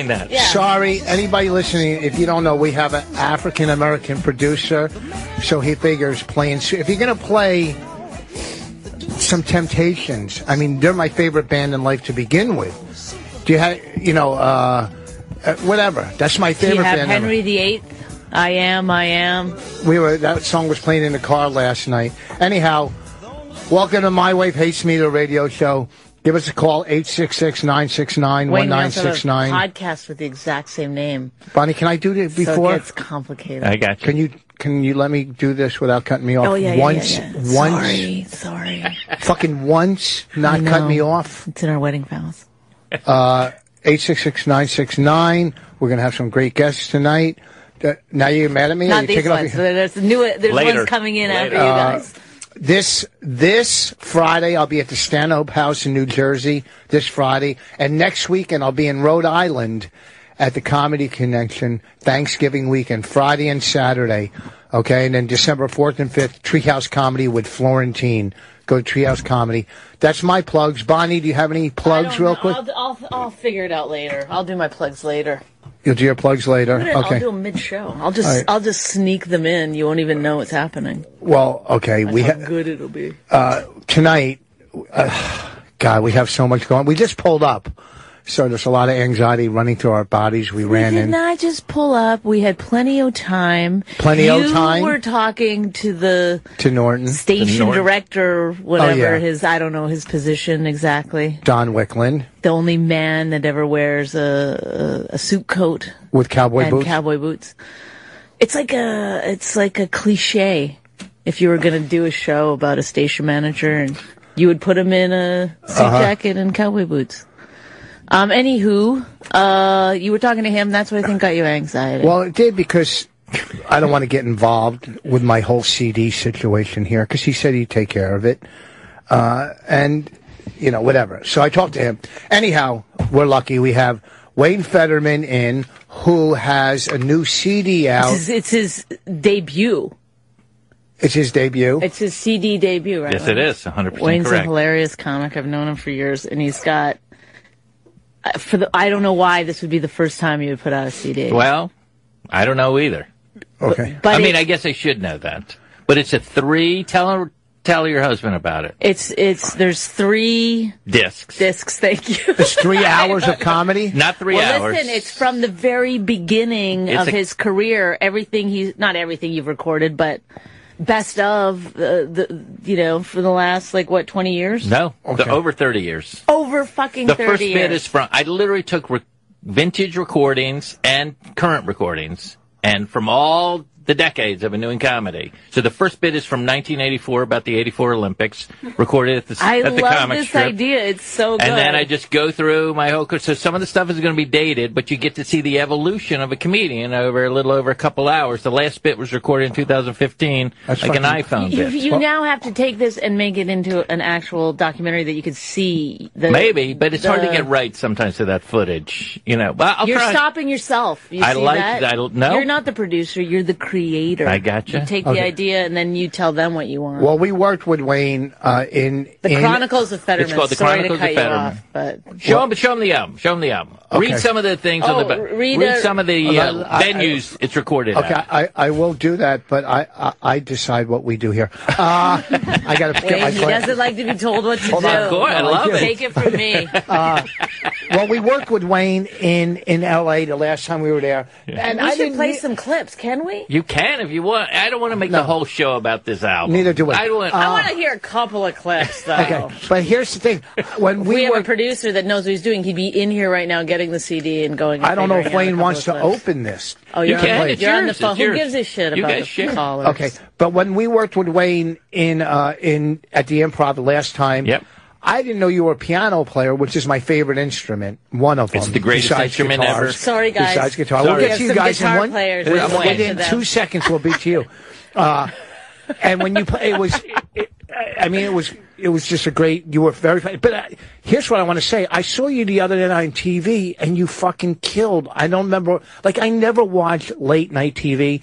That. Yeah. Sorry, anybody listening, if you don't know, we have an African-American producer, so he figures playing... If you're going to play some Temptations, I mean, they're my favorite band in life to begin with. Do you have, whatever. That's my favorite band. Do you have Henry VIII? I Am. That song was playing in the car last night. Anyhow, welcome to My Wife Hates Me, the radio show. Give us a call, 866-969-1969. Podcast with the exact same name. Bonnie, can I do this before? So it gets complicated. I got you. Can you let me do this without cutting me off? Oh, yeah, once. Sorry. Fucking once, not cut me off. It's in our wedding vows. 866-969. We're going to have some great guests tonight. Now you're mad at me? Not these ones. There's ones coming in after you guys. This Friday, I'll be at the Stanhope House in New Jersey, this Friday. And next weekend, I'll be in Rhode Island at the Comedy Connection, Thanksgiving weekend, Friday and Saturday. Okay, and then December 4th and 5th, Treehouse Comedy with Florentine. Go to Treehouse Comedy. That's my plugs. Bonnie, do you have any plugs real quick? I'll figure it out later. I'll do my plugs later. You'll do your plugs later? Okay. I'll do them mid-show. I'll just sneak them in. You won't even know what's happening. Well, okay. How good it'll be. Tonight, God, we have so much going on. We just pulled up. So there's a lot of anxiety running through our bodies. We ran in. We did not just pull up. We had plenty of time. You were talking to Norton. Station director, whatever his position exactly. Don Wickland. The only man that ever wears a suit coat. With cowboy boots. It's like a cliche. If you were going to do a show about a station manager and you would put him in a suit jacket and cowboy boots. Anywho, you were talking to him. That's what I think got you anxiety. Well, it did because I don't want to get involved with my whole CD situation here because he said he'd take care of it. And, whatever. So I talked to him. Anyhow, we're lucky. We have Wayne Fetterman in who has a new CD out. It's his debut. It's his debut? It's his CD debut, right? Yes, it is. 100% Wayne's correct. A hilarious comic. I've known him for years, and he's got... I don't know why this would be the first time you would put out a CD. Well, I don't know either. Okay. But I guess I should know that. But it's a 3... Tell your husband about it. There's 3... Discs, thank you. It's 3 hours of comedy? Not 3 hours. Listen, it's from the very beginning of his career. Not everything you've recorded, but... Best of, for the last, 20 years? No, over 30 years. Over fucking 30 years. The first bit is from, I literally took vintage recordings and current recordings, and from all the decades of doing comedy. So the first bit is from 1984, about the 84 Olympics, recorded at the comic strip. I love this idea. It's so good. And then I just go through my whole... So some of the stuff is going to be dated, but you get to see the evolution of a comedian over a little over a couple hours. The last bit was recorded in 2015, an iPhone bit. You now have to take this and make it into an actual documentary that you could see. Maybe, but it's hard to get right sometimes to that footage. But you're stopping yourself. You see that? No. You're not the producer. You're the creator. I gotcha. You take the idea and then you tell them what you want. Well, we worked with Wayne in The Chronicles of Fetterman. It's called The Sorry Chronicles to cut of Fetterman. You off, but show them the album. Show them the album. Okay. Read some of the things on the read some of the venues it's recorded at. I will do that, but I decide what we do here. I got to. He doesn't like to be told what to do. Of course, I love it. Take it from me. Well, we worked with Wayne in L.A. the last time we were there, and we should play some clips. Can we? You can if you want. I don't want to make the whole show about this album. Neither do I. I want to hear a couple of clips, though. Okay, but here's the thing: when we have a producer that knows what he's doing, he'd be in here right now getting the CD and going. I don't know if Wayne wants to open this. Oh, you can. You're on the phone. Who gives a shit about the callers? Okay, but when we worked with Wayne in at the Improv the last time, I didn't know you were a piano player, which is my favorite instrument. One of them. It's the greatest instrument ever. Sorry, guys. Besides guitar, we'll get to you guys in within 2 seconds. We'll be to you. And when you play, it was it was just a great. You were very funny. But here's what I want to say. I saw you the other night on TV, and you fucking killed. I don't remember. Like, I never watched late night TV.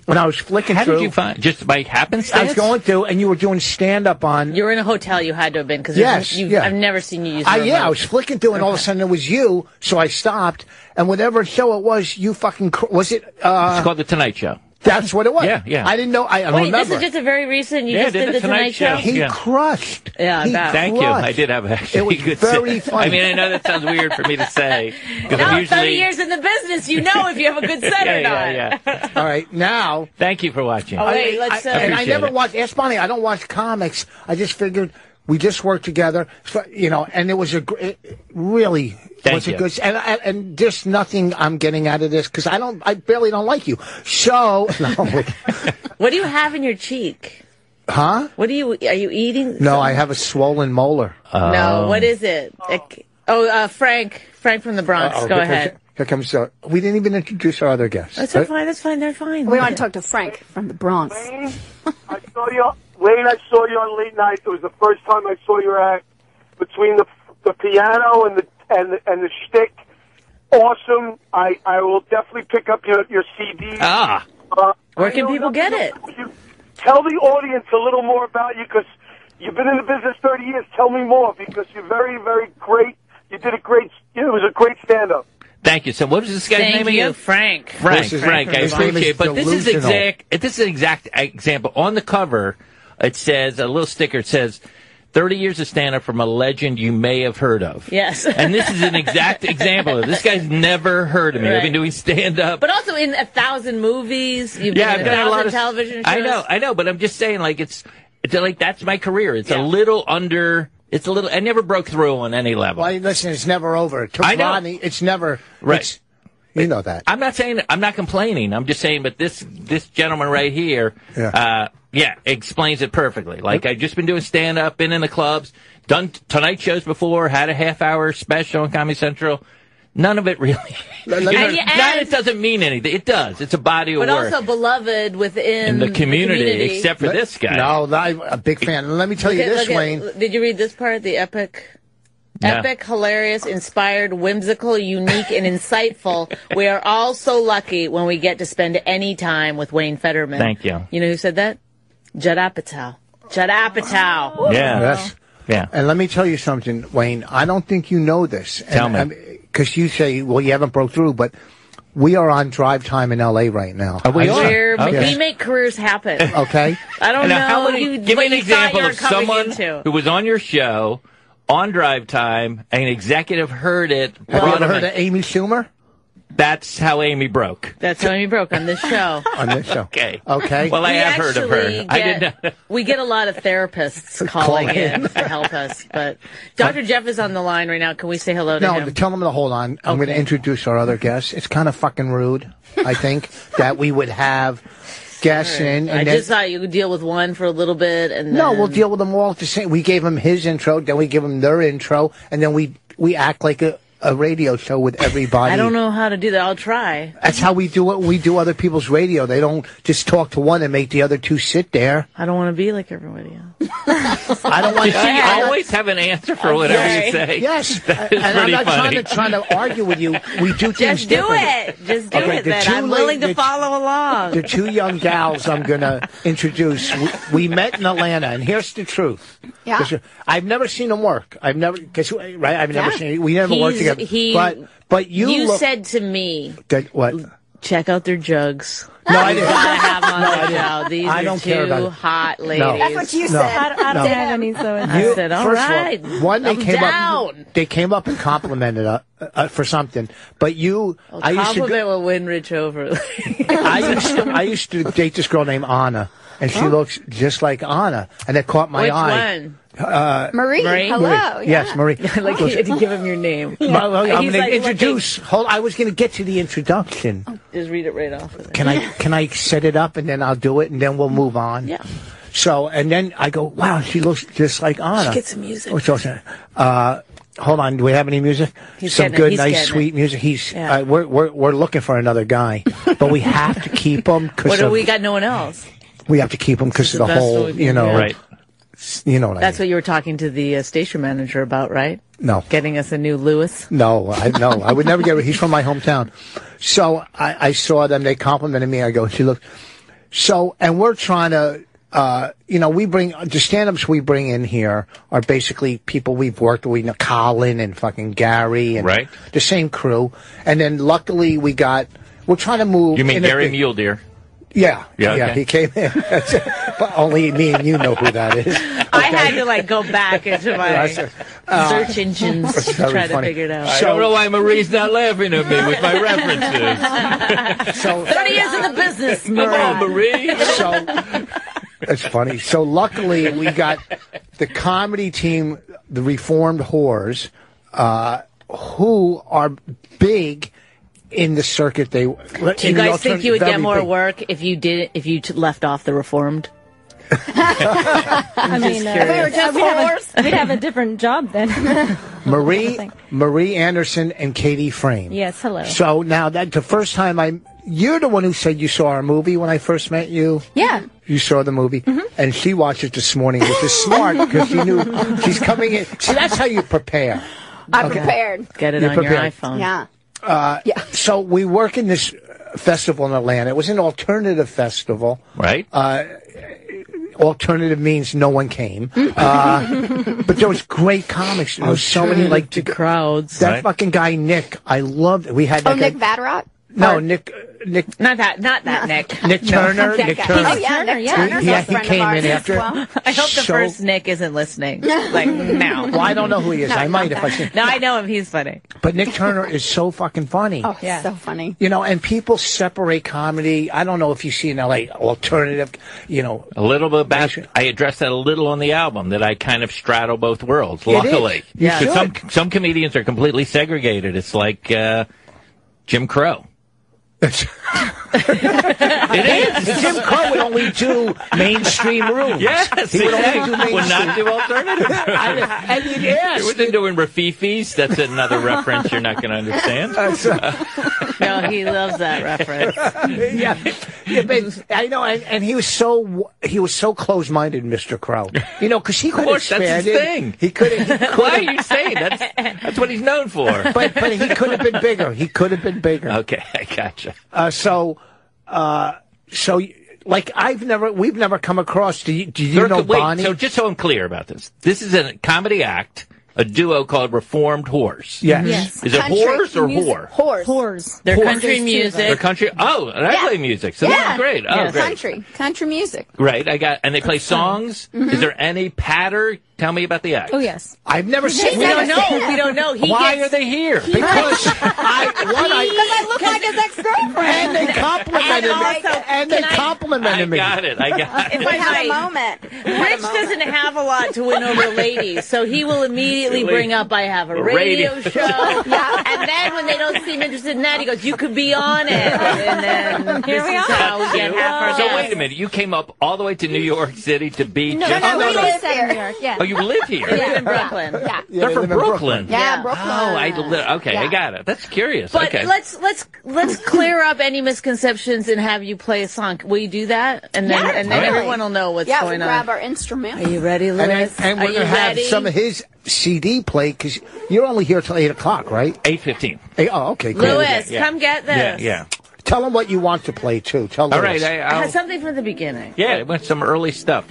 When I was flicking through. How did you find? Just by happenstance? I was going through, and you were doing stand up on. You were in a hotel. You had to have been because I've never seen you use. Yeah, I was flicking through, and all of a sudden it was you. So I stopped, and whatever show it was, you fucking was it? It's called The Tonight Show. That's what it was. Yeah. I didn't know. I Wait, remember. this is just a very recent. You just did the Tonight Show. He crushed. Yeah, Thank you. I did have actually it was good very set. funny. I mean, I know that sounds weird for me to say. No, 30 years in the business, you know if you have a good set or not. Yeah. All right, now. Thank you for watching. Oh, wait, let's. And I never watched. Ask Bonnie. I don't watch comics. I just figured we just worked together, and it was really. Thank you. Good, and just nothing I'm getting out of this because I barely don't like you. So, no. What do you have in your cheek? Huh? Are you eating? No, I have a swollen molar. No, what is it? Frank from the Bronx. Go ahead. Here comes. We didn't even introduce our other guests. That's fine. That's fine. They're fine. We want to talk to Frank from the Bronx. Wayne, I saw you on late night. It was the first time I saw your act. Between the piano and the shtick, awesome. I will definitely pick up your CD. Where can people get it? Tell the audience a little more about you because you've been in the business 30 years. Tell me more because you're very, very great. You did it was a great stand-up. Thank you. So what was this guy's name again? Frank. Frank. I appreciate it. But this is an exact example. On the cover, it says, a little sticker, it says, 30 years of stand-up from a legend you may have heard of. Yes. And this is an exact example of it. This guy's never heard of me. Right. I've been doing stand-up. But also in 1,000 movies. You've been in 1,000 television shows. I know, but I'm just saying, like, it's like, that's my career. It's a little under... I never broke through on any level. Well, listen, it's never over. It took Rodney. It's never... Right. You know that. I'm not complaining. I'm just saying, but this gentleman right here, explains it perfectly. Like, I've just been doing stand-up, been in the clubs, done Tonight shows before, had a half-hour special on Comedy Central. None of it really. It doesn't mean anything. It does. It's a body of work. But also beloved within the community, except for this guy. No, I'm a big fan. And let me tell you this, Wayne. Did you read this part? The epic... No. Epic, hilarious, inspired, whimsical, unique, and insightful. We are all so lucky when we get to spend any time with Wayne Fetterman. Thank you. You know who said that? Judd Apatow. Judd Apatow. Yeah. Yes. Yeah. And let me tell you something, Wayne. I don't think you know this. Tell me. Because you say, well, you haven't broke through, but we are on drive time in L.A. right now. We make careers happen. Okay. I don't know. Give me an example of someone who was on your show on drive time, an executive heard it. Have you ever heard of Amy Schumer? That's how Amy broke. That's how Amy broke on this show. On this show. Okay. Well, I have heard of her. I didn't know. We get a lot of therapists calling in to help us. But Dr. Jeff is on the line right now. Can we say hello to him? No, tell him to hold on. I'm going to introduce our other guests. It's kind of fucking rude, I think, that we would have guests in. And I just thought you would deal with one for a little bit. And no, we'll deal with them all at the same. We gave him his intro, then we give them their intro, and then we act like a radio show with everybody. I don't know how to do that. I'll try. That's how we do it. We do other people's radio. They don't just talk to one and make the other two sit there. I don't want to be like everybody else. I don't want. Does she always have an answer for whatever you say? Yes. That is and pretty I'm not funny. trying to argue with you. We do things Just do it. Just do it. Then I'm willing to follow along. The two young gals I'm going to introduce. We met in Atlanta, and here's the truth. Yeah. I've never seen them work. I've never seen. We never worked together. But you said to me, what? Check out their jugs. No, I didn't. Gotta have them on the show. These I are don't care about two it. hot ladies. No. That's what you said. I don't have any, so I said, all right. One, they came up and complimented for something. But I used to compliment will win Rich over. I used to date this girl named Anna, and she looks just like Anna, and it caught my eye. Which one? Marie. Hello. Marie. Yes, Marie. Like you had to give him your name. I'm going to introduce. I was going to get to the introduction. Just read it right off of it. Can I set it up and then I'll do it and then we'll move on? Yeah. So and then I go, wow, she looks just like Anna. Let's get some music. Hold on, do we have any music? Some good, nice, sweet music. We're looking for another guy, but we have to keep him. What do we got? No one else. We have to keep him because of the whole, Right. You know what That's I mean. what you were talking to the station manager about, right? No. Getting us a new Lewis. No, I would never get. He's from my hometown, so I saw them. They complimented me. I go, she looked. So, and we're trying to, we bring the stand-ups we bring in here are basically people we've worked with, Colin and fucking Gary and Right. the same crew. And then luckily we're trying to move. You mean in a Gary big- Mule Deer? Yeah, okay. He came in, but only me and you know who that is. I had to go back into my search engines to very try to funny. figure it out. I don't know why Marie's not laughing at me with my references. So 30 years in the business, Come on, Marie. So that's funny. So luckily we got the comedy team, the Reformed Whores, who are big in the circuit. Do you guys think you would get more work if you left off the Reformed? I mean, If we were just we'd have a different job then. Marie Anderson and Katie Frame. Yes, hello. So now that the first time you're the one who said you saw our movie when I first met you. Yeah. You saw the movie, and she watched it this morning, which is smart because she knew she's coming in. See, that's how you prepare. I'm prepared. Get it You're on prepared. your iPhone. Yeah. So we work in this festival in Atlanta. It was an alternative festival. Right? Alternative means no one came. But there was great comics. There was so many to crowds. that Right. fucking guy Nick. I loved it. We had that Nick guy, Vatterott? No, Nick. Not that Nick. Nick Turner. That Nick guy. Turner. Oh, yeah, Nick Yeah. Turner's Yeah, a he friend came of ours in as after. well. I hope the So- first Nick isn't listening. Now. Well, I don't know who he is. I might if I see. No, I know him. He's funny. But Nick Turner is so fucking funny. Oh, Yeah. so funny. And people separate comedy. I don't know if you see in LA alternative, A little bit about. I addressed that a little on the album that I kind of straddle both worlds. It Luckily, is. You Because should. some comedians are completely segregated. It's like Jim Crow. It is. Jim Crow would only do mainstream rooms. Yes, He would only do exactly. Would not mainstream. do alternative. And you'd ask. He wasn't doing Rafifis. That's another reference you're not going to understand. No, he loves that reference. yeah, but I know, and he was so close-minded, Mr. Crow. Because he could have course, that's his expanded. thing. He could. Why are you saying that's what he's known for? But he could have been bigger. He could have been bigger. Okay, I gotcha. We've never come across. Do you know Wait, Bonnie? so just so I'm clear about this is a comedy act, a duo called Reformed Whores. Yes. Yes. Is it Country whores or music. whore? Whores. Whores. They're Whores. country There's two of music. They're country. Oh, and I Yeah. play music, so Yeah. this is great. Oh, Yes. great. Country music. Right, and they play songs. Is there any patter? Tell me about the act. Oh, yes. I've never seen. We don't know. We don't know. Why are they here? Because I look like his ex-girlfriend. and they complimented And me. also, And they can I- I complimented me. got it. If We I had a might, moment. Rich doesn't have a lot to win over ladies, so he will immediately bring up, I have a radio radio. show. And then when they don't seem interested in that, he goes, you could be on it. And then Here we this is are. how we get half our So guests. wait a minute. You came up all the way to New York City to be No, just. no, we we live live here. in New York. Yeah. Oh, you live here. They live in Brooklyn. Yeah. Yeah, They're they from live in Brooklyn. Yeah, Brooklyn. Oh, okay, I got it. That's curious. But okay. let's clear up any misconceptions and have you play a song. Will you do that? And then totally. everyone will know what's Yeah, going we'll on. grab our instrument. Are you ready, Louis? And Are we're you going to have ready? some of his CD play because you're only here till 8 o'clock, right? 8:15. Oh, okay. Cool. Louis, Yeah. come get this. Yeah. Tell them what you want to play too. Tell All Louis. right. I had something from the beginning. Yeah, it went some early stuff.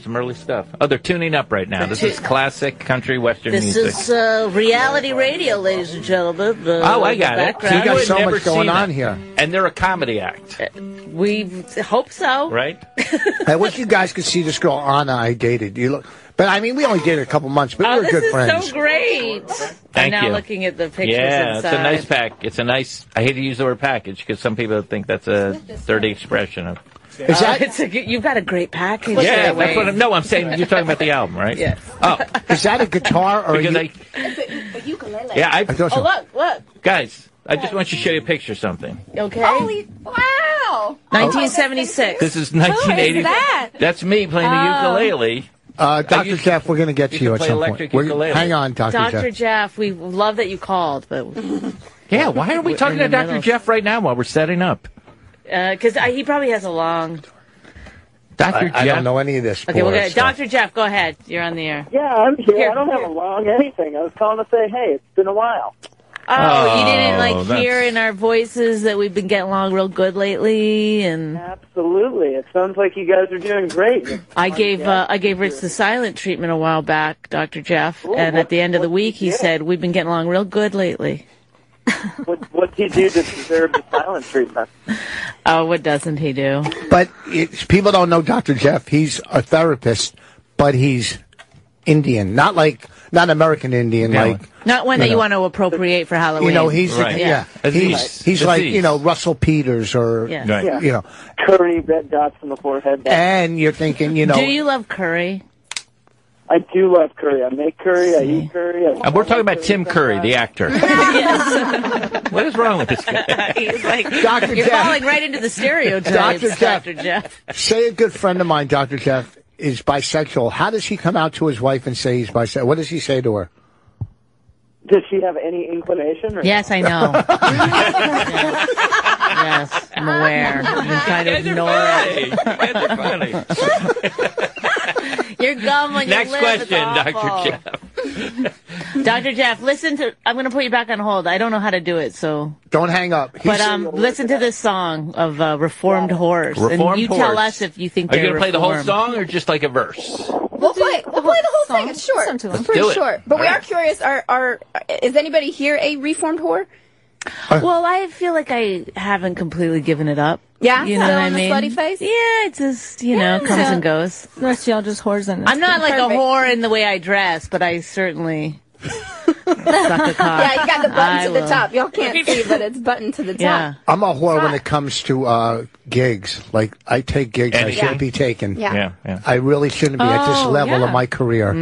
Oh, they're tuning up right now. This is classic country western This music. is reality radio, ladies and gentlemen. Oh, I got it. background. You got would so never much going see on them. here. And they're a comedy act, We hope so. right? I wish you guys could see this girl Anna I dated. You look, but I mean, we only dated a couple months, but Oh, we're this good is friends. so great. I'm Thank now you. looking at the pictures Yeah, inside. it's a nice pack. It's a nice. I hate to use the word package because some people think that's a dirty expression of. Is that You've got a great package. Yeah, there, that's what Wayne. I'm saying. You're talking about the album, right? Yes. Oh, is that a guitar or because you, Ukulele. yeah, I thought so. Oh, look. guys, I just want you to show you a picture of something. Okay. Holy, wow. 1976. This is 1980. that? That's me playing the ukulele. Dr. you- Jeff, we're going to get to you you can at play some electric point. ukulele. Hang on, Dr. Dr. Jeff. Jeff, we love that you called, but Yeah, why are we We're talking in to the Dr. middle. Jeff right now while we're setting up? because he probably has a long. Dr. I Jeff. don't know any of this. Okay, we're poor gonna, stuff. Dr. Jeff, go ahead. You're on the air. Yeah, I'm here. Here, I don't have here. a long anything. I was calling to say, hey, it's been a while. Oh, you didn't that's- hear in our voices that we've been getting along real good lately, and Absolutely. It sounds like you guys are doing great. I gave Rich the silent treatment a while back, Dr. Jeff, Ooh, and at the end of the week he yeah. said we've been getting along real good lately. What did he do to deserve the silent treatment? Oh, what doesn't he do? But people don't know Dr. Jeff. He's a therapist, but he's Indian, not American Indian, Yeah. like. Not one that you want to appropriate for Halloween. You know, he's Right. yeah. Aziz. He's like, Aziz. you know, Russell Peters or Yeah. Right. Yeah. you know. Curry, red dots on the forehead. And you're thinking, you know, Do you love curry? I do love curry. I make curry. I eat curry. And we're talking about Tim Curry, the actor. What is wrong with this guy? He's like, Dr. you're Jeff. falling right into the stereotypes, Dr. Jeff. Dr. Jeff. say a good friend of mine, Dr. Jeff, is bisexual. How does he come out to his wife and say he's bisexual? What does he say to her? Does she have any inclination? Or Yes, I know. Yes, I'm aware. I'm trying to ignore it. You're gum when Next you live. question, It's awful. Dr. Jeff. Dr. Jeff, listen to. I'm going to put you back on hold. I don't know how to do it, so. Don't hang up. But listen to this song of Reformed Horse, and Reformed you tell Horse. us if you think Are you they're going to play the whole reformed. song or just like a verse? We'll play the whole thing. It's short. Listen to him. It's pretty do it. short. But we All are right. curious. Is anybody here a reformed whore? Well, I feel like I haven't completely given it up. Yeah? You know Not what I on the mean? slutty face? Yeah, it's just, comes and goes. The rest of y'all just whores in this. I'm not like Perfect. a whore in the way I dress, but I certainly suck a cock. Yeah, you got the button I to the will. top. Y'all can't see, but it's button to the top. Yeah. I'm a whore when it comes to gigs. Like, I take gigs I Anything. shouldn't be taken. Yeah. Yeah. I really shouldn't be at this Oh, level yeah. of my career.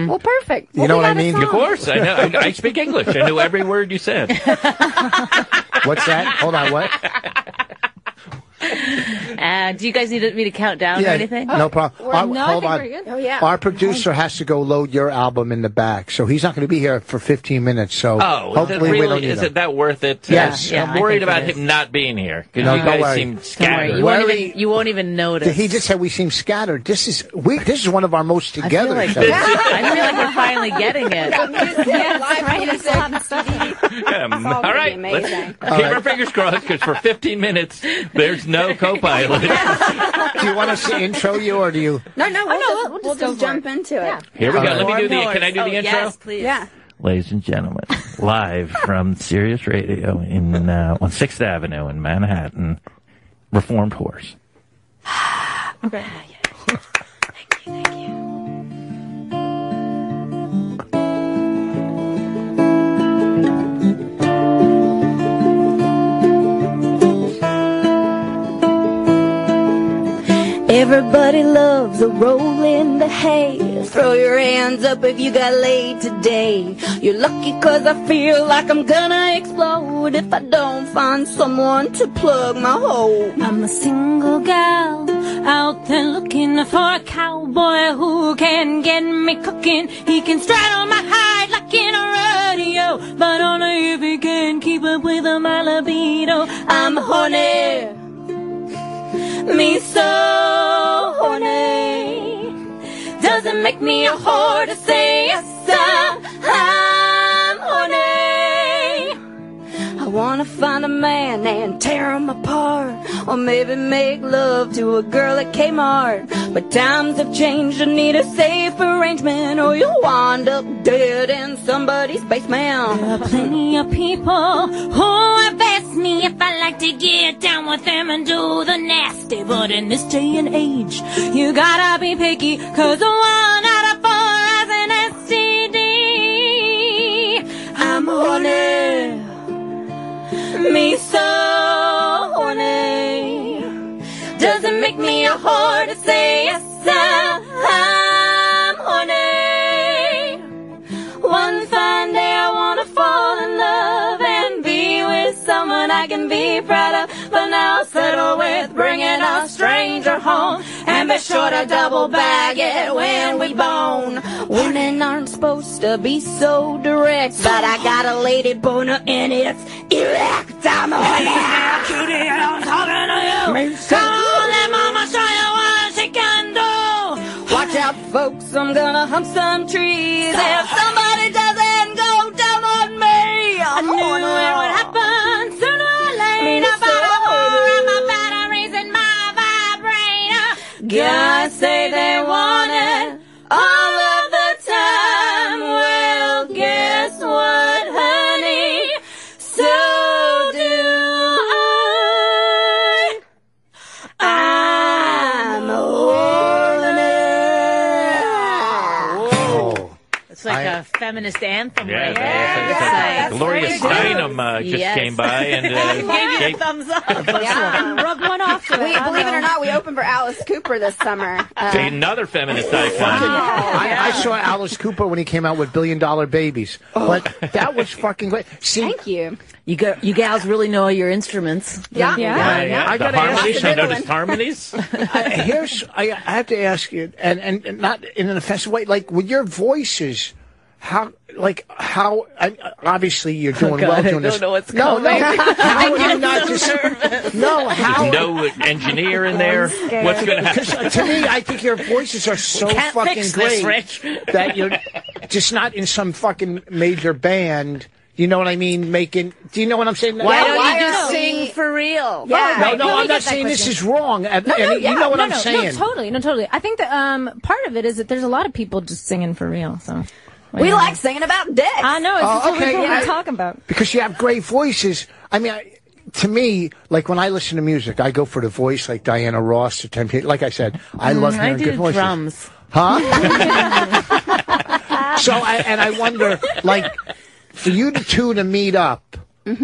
Well, perfect. You know what I mean? Of course, I know. I speak English. I knew every word you said. What's that? Hold on, what? Do you guys need me to count down or anything? No problem. No, I hold think on. we're good. Oh, yeah. Our producer has to go load your album in the back, so he's not going to be here for 15 minutes. So Oh, hopefully we don't really? need Is him. it that worth it? Yes. Yeah, I'm I worried think about it is. him not being here because No, you don't guys worry. seem Don't worry. scattered. You won't even notice. He just said we seem scattered. This is one of our most together I shows. feel like we're finally getting it. Yeah, live music. All right, amazing. let's keep our fingers crossed because for 15 minutes there's no co-pilot. Do you want us to intro you, or do you? No, we'll we'll just go for jump into it. Here we go. Let me do Reformed Can I do the horse. intro? Yes, please. Yeah. Ladies and gentlemen, live from Sirius Radio on 6th Avenue in Manhattan, Reformed Horse. Okay. Thank you. Everybody loves a roll in the hay. Throw your hands up if you got laid today. You're lucky 'cause I feel like I'm gonna explode if I don't find someone to plug my hole. I'm a single gal out there looking for a cowboy who can get me cooking. He can straddle my hide like in a rodeo, but only if he can keep up with my libido. I'm horny, me so horny. Doesn't make me a whore to say yes, I'm horny. I wanna find a man and tear him apart, or maybe make love to a girl at Kmart. But times have changed, I need a safe arrangement, or you'll wind up dead in somebody's basement. There are plenty of people who have asked me if I like to get down with them and do the nasty. But in this day and age, you gotta be picky, 'cause 1 out of 4 has an STD. I'm horny, me so horny. Doesn't make me a whore to say yes, I'm horny. One fine day I wanna fall in love and be with someone I can be proud of, but now I'll settle with bringing a stranger home, and be sure to double bag it when we bone. Women aren't supposed to be so direct, but I got a lady boner and it's erect. I'm horny. Cutie, I'm talking to you. Come on, let mama show you what she can so I'm gonna hump some trees. If somebody doesn't go down on me, I knew it would happen sooner or later. But I wore my batteries in my vibrator. Guys say they want it all of the time. Well, guess what, honey? So do I'm holding it. It's like a feminist anthem, right? Yeah. Gloria Steinem just came by and gave you a thumbs up. Rubbed one off. Believe it or not, we opened for Alice Cooper this summer. another feminist icon. I saw Alice Cooper when he came out with $1 Billion Babies. But that was fucking great. See, Thank you. You gals really know your instruments. Yeah. I The got to ask harmonies, you. I noticed harmonies. I have to ask you, and not in an offensive way, like with your voices, how obviously you're doing well doing this. I don't know what's no, coming. how are you not just how? No engineer in there. What's going to happen? Because to me, I think your voices are so Can't fucking fix great this, Rich. that you're just not in some fucking major band. You know what I mean? Do you know what I'm saying? Why don't why you just are sing we- for real? Yeah. No, I'm not saying this is wrong. You know what I'm saying? No, totally. I think that part of it is that there's a lot of people just singing for real. So We like singing about dicks. I know. It's just what we're talking about. Because you have great voices. I mean, to me, like when I listen to music, I go for the voice, like Diana Ross or Temptation. Like I said, I love hearing good voices. Drums. Huh? So, I wonder, like, for you two to meet up,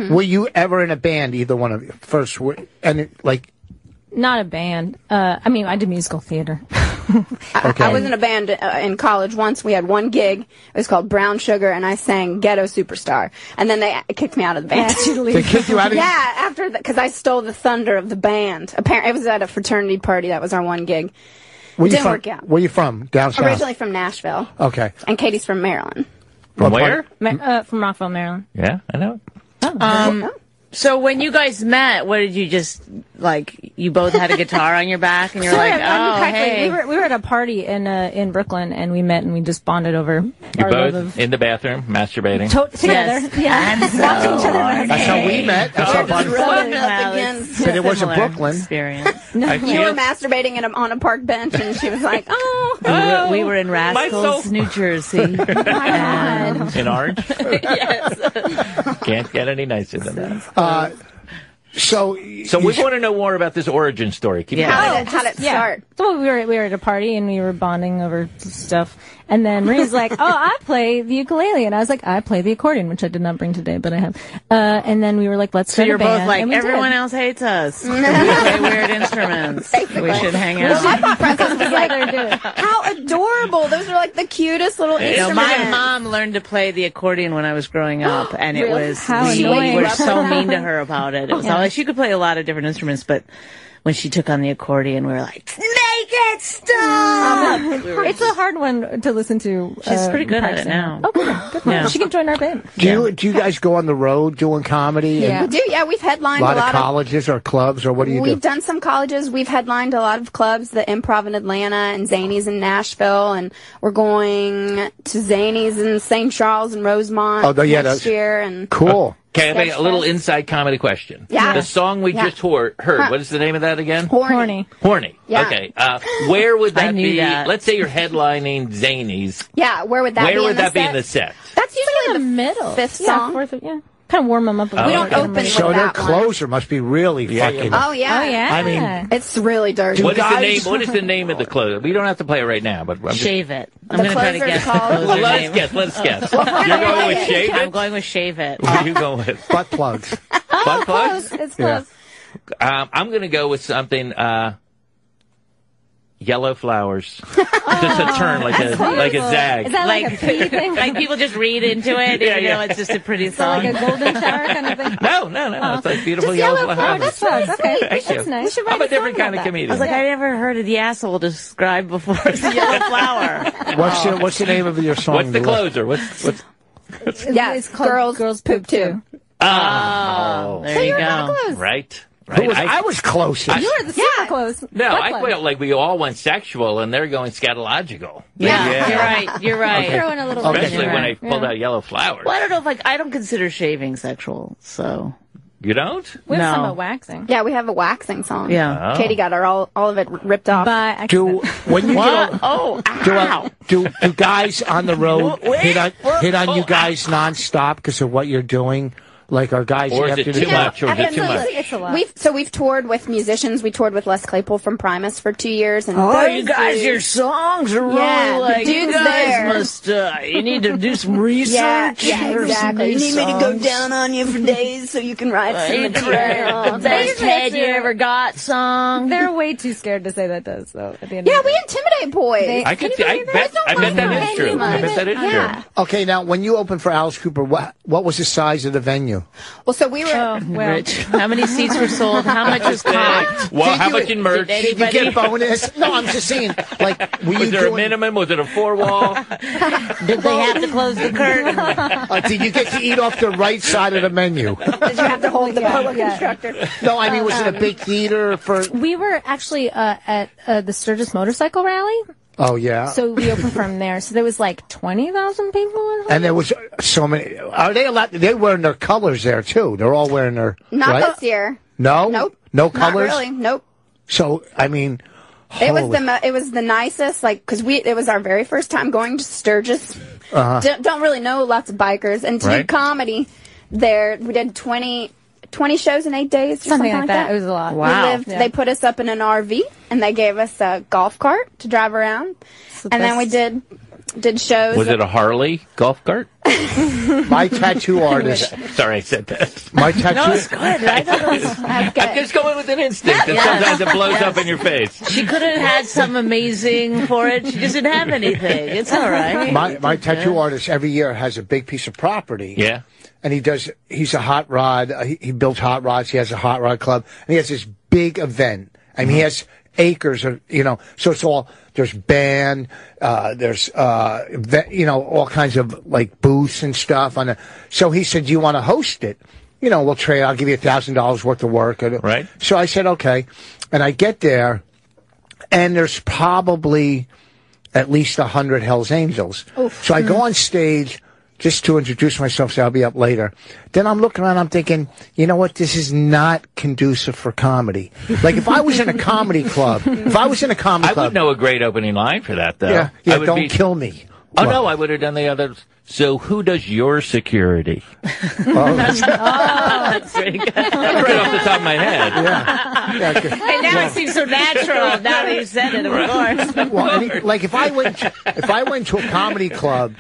were you ever in a band, either one of you? First, Not a band. I mean, I did musical theater. Okay. I was in a band in college once. We had one gig. It was called Brown Sugar, and I sang Ghetto Superstar. And then they kicked me out of the band. They kicked you out of Yeah, after because I stole the thunder of the band. Apparently, it was at a fraternity party. That was our one gig. Didn't work out. Where you from? Down south? Originally from Nashville. Okay. And Katie's from Maryland. From where? From Rockville, Maryland. Yeah, I know. So when you guys met, what did you just, like, you both had a guitar on your back and you're like, hey. We were at a party in Brooklyn and we met and we just bonded over You our love both of in the bathroom masturbating. together. Yeah. Watching each other. That's how we met. That's how Bonnie But it wasn't Similar Brooklyn. Experience. You were masturbating on a park bench, and she was like, We were in Rascals, New Jersey. In Orange? Yes. Can't get any nicer than that. So we want to know more about this origin story. Keep going. how did it start? So we were at a party and we were bonding over stuff. And then Maria's like, "Oh, I play the ukulele," and I was like, "I play the accordion," which I did not bring today, but I have. And then we were like, "Let's." So start you're a band. both like, And we everyone did. else hates us. We play weird instruments. We should hang out. Well, my pop princess was like, how adorable. Those are like the cutest little instruments. My mom learned to play the accordion when I was growing up, and it Really? was How we annoying. were so mean to her about it. It was all like she could play a lot of different instruments, but when she took on the accordion, we were like, "Make it stop!" It's a hard one to listen to. She's pretty good at it now. Oh, good. Yeah. She can join our band. Do you guys go on the road doing comedy? We And do, yeah. We've headlined a lot a of lot colleges or clubs, or what do you We've do? done some colleges. We've headlined a lot of clubs, the Improv in Atlanta and Zanies in Nashville, and we're going to Zanies in St. Charles and Rosemont next year. And Cool. Okay, I have a little inside comedy question. Yeah. The song we just heard, what is the name of that again? Horny. Horny. Yeah. Okay. Where would that knew be? that. Let's say you're headlining Zanies. Yeah, where would that be? Where would in the that be set? in the set? That's usually In the middle. fifth Yeah, song. fourth. Yeah. Kind of warm them up a little. We don't okay. open with So their that one. closer must be really fucking. Oh yeah. Oh yeah. I mean, It's really dirty. What is the guys- name? What is the name of the clothes? We don't have to play it right now, but I'm just, Shave it. I'm The going to try to closer's guess. called- the closer well, let name. us guess. Let us guess. You're going with Shave I'm It? going with Shave It. What are you going with? butt plugs. Butt plugs? It's Yeah. close. I'm going to go with something. Yellow flowers. Just a turn, like a zag. Is that like a pee thing? Like people just read into it, Yeah, and, yeah. it's just a pretty So like song. a golden shower kind of thing? No. It's like beautiful Just yellow yellow flowers. That's flowers. Okay. Thank you. That's nice. We should I'm write a different song kind of about that. comedian. I was like, I never heard of the asshole described before as a yellow flower. What's the name of your song? What's the closer? What's Yeah, It's called girls poop too. Oh, there you go. right? Right? I was closest. You were the super close. No, I felt like we all went sexual, and they're going scatological. Yeah, you're right. Throw in a little Especially when I pulled out yellow flowers. Well, I don't know if I don't consider shaving sexual, so. You don't? We have No. some about waxing. Yeah, we have a waxing song. Yeah. Katie got all of it ripped off. By accident. When you What? Ow. do guys on the road hit on you guys nonstop because of what you're doing? Like, are guys Or is after it the too much? Or is it too much? It's a lot. We've toured with musicians. We toured with Les Claypool from Primus for 2 years. And Oh, those you guys, dudes- your songs are really Yeah, the like, you dudes guys there. must, you need to do some research. Yeah, exactly. You need me to go down on you for days so you can write some material. The best head you ever got song. They're way too scared to say that does, though, at the end Yeah, of we intimidate boys. I bet that is true. I bet that is true. Okay, now, when you opened for Alice Cooper, what was the size of the venue? Well, so we were... Oh, well. Rich, how many seats were sold? How much was comped? Well, how much in merch? Did you get a bonus? No, I'm just saying, like, Was there a minimum? Was it a 4-wall? Did they have to close the curtain? Did you get to eat off the right side of the menu? Did you have to hold the public instructor? No, I mean, was it a big theater for... We were actually at the Sturgis Motorcycle Rally. Oh, yeah? So we opened from there. So there was like 20,000 people. And there was so many... Are they allowed... They're wearing their colors there, too. They're all wearing their... Not right? this year. No? Nope. No colors? Not really. Nope. So, I mean... It was the nicest, like, because it was our very first time going to Sturgis. Don't really know lots of bikers. And to do comedy there, we did 20 shows in 8 days or something like that. It was a lot. Wow. They put us up in an RV, and they gave us a golf cart to drive around. And then we did shows. Was it a Harley golf cart? My tattoo artist... Sorry, I said that. My tattoo... No, it's good. I thought it was I'm just going with an instinct, and sometimes it blows up in your face. She could have had some amazing for it. She just didn't have anything. It's all right. My tattoo artist every year has a big piece of property. Yeah. And he's a hot rod. He builds hot rods. He has a hot rod club. And he has this big event. I mean, he has acres of, so it's all, there's band, there's, all kinds of like booths and stuff. So he said, do you want to host it? We'll trade. I'll give you $1,000 worth of work. Right. So I said, okay. And I get there and there's probably at least 100 Hell's Angels. Oof. So I go on stage just to introduce myself, so I'll be up later. Then I'm looking around, I'm thinking, you know what, this is not conducive for comedy. Like, if I was in a comedy club, I would know a great opening line for that, though. Yeah, don't kill me. Oh, no, I would have done the others. So who does your security? That's pretty good. That's right off the top of my head. Yeah. And now it seems so natural. Now that you said it, of course. Well, like if I went to a comedy club,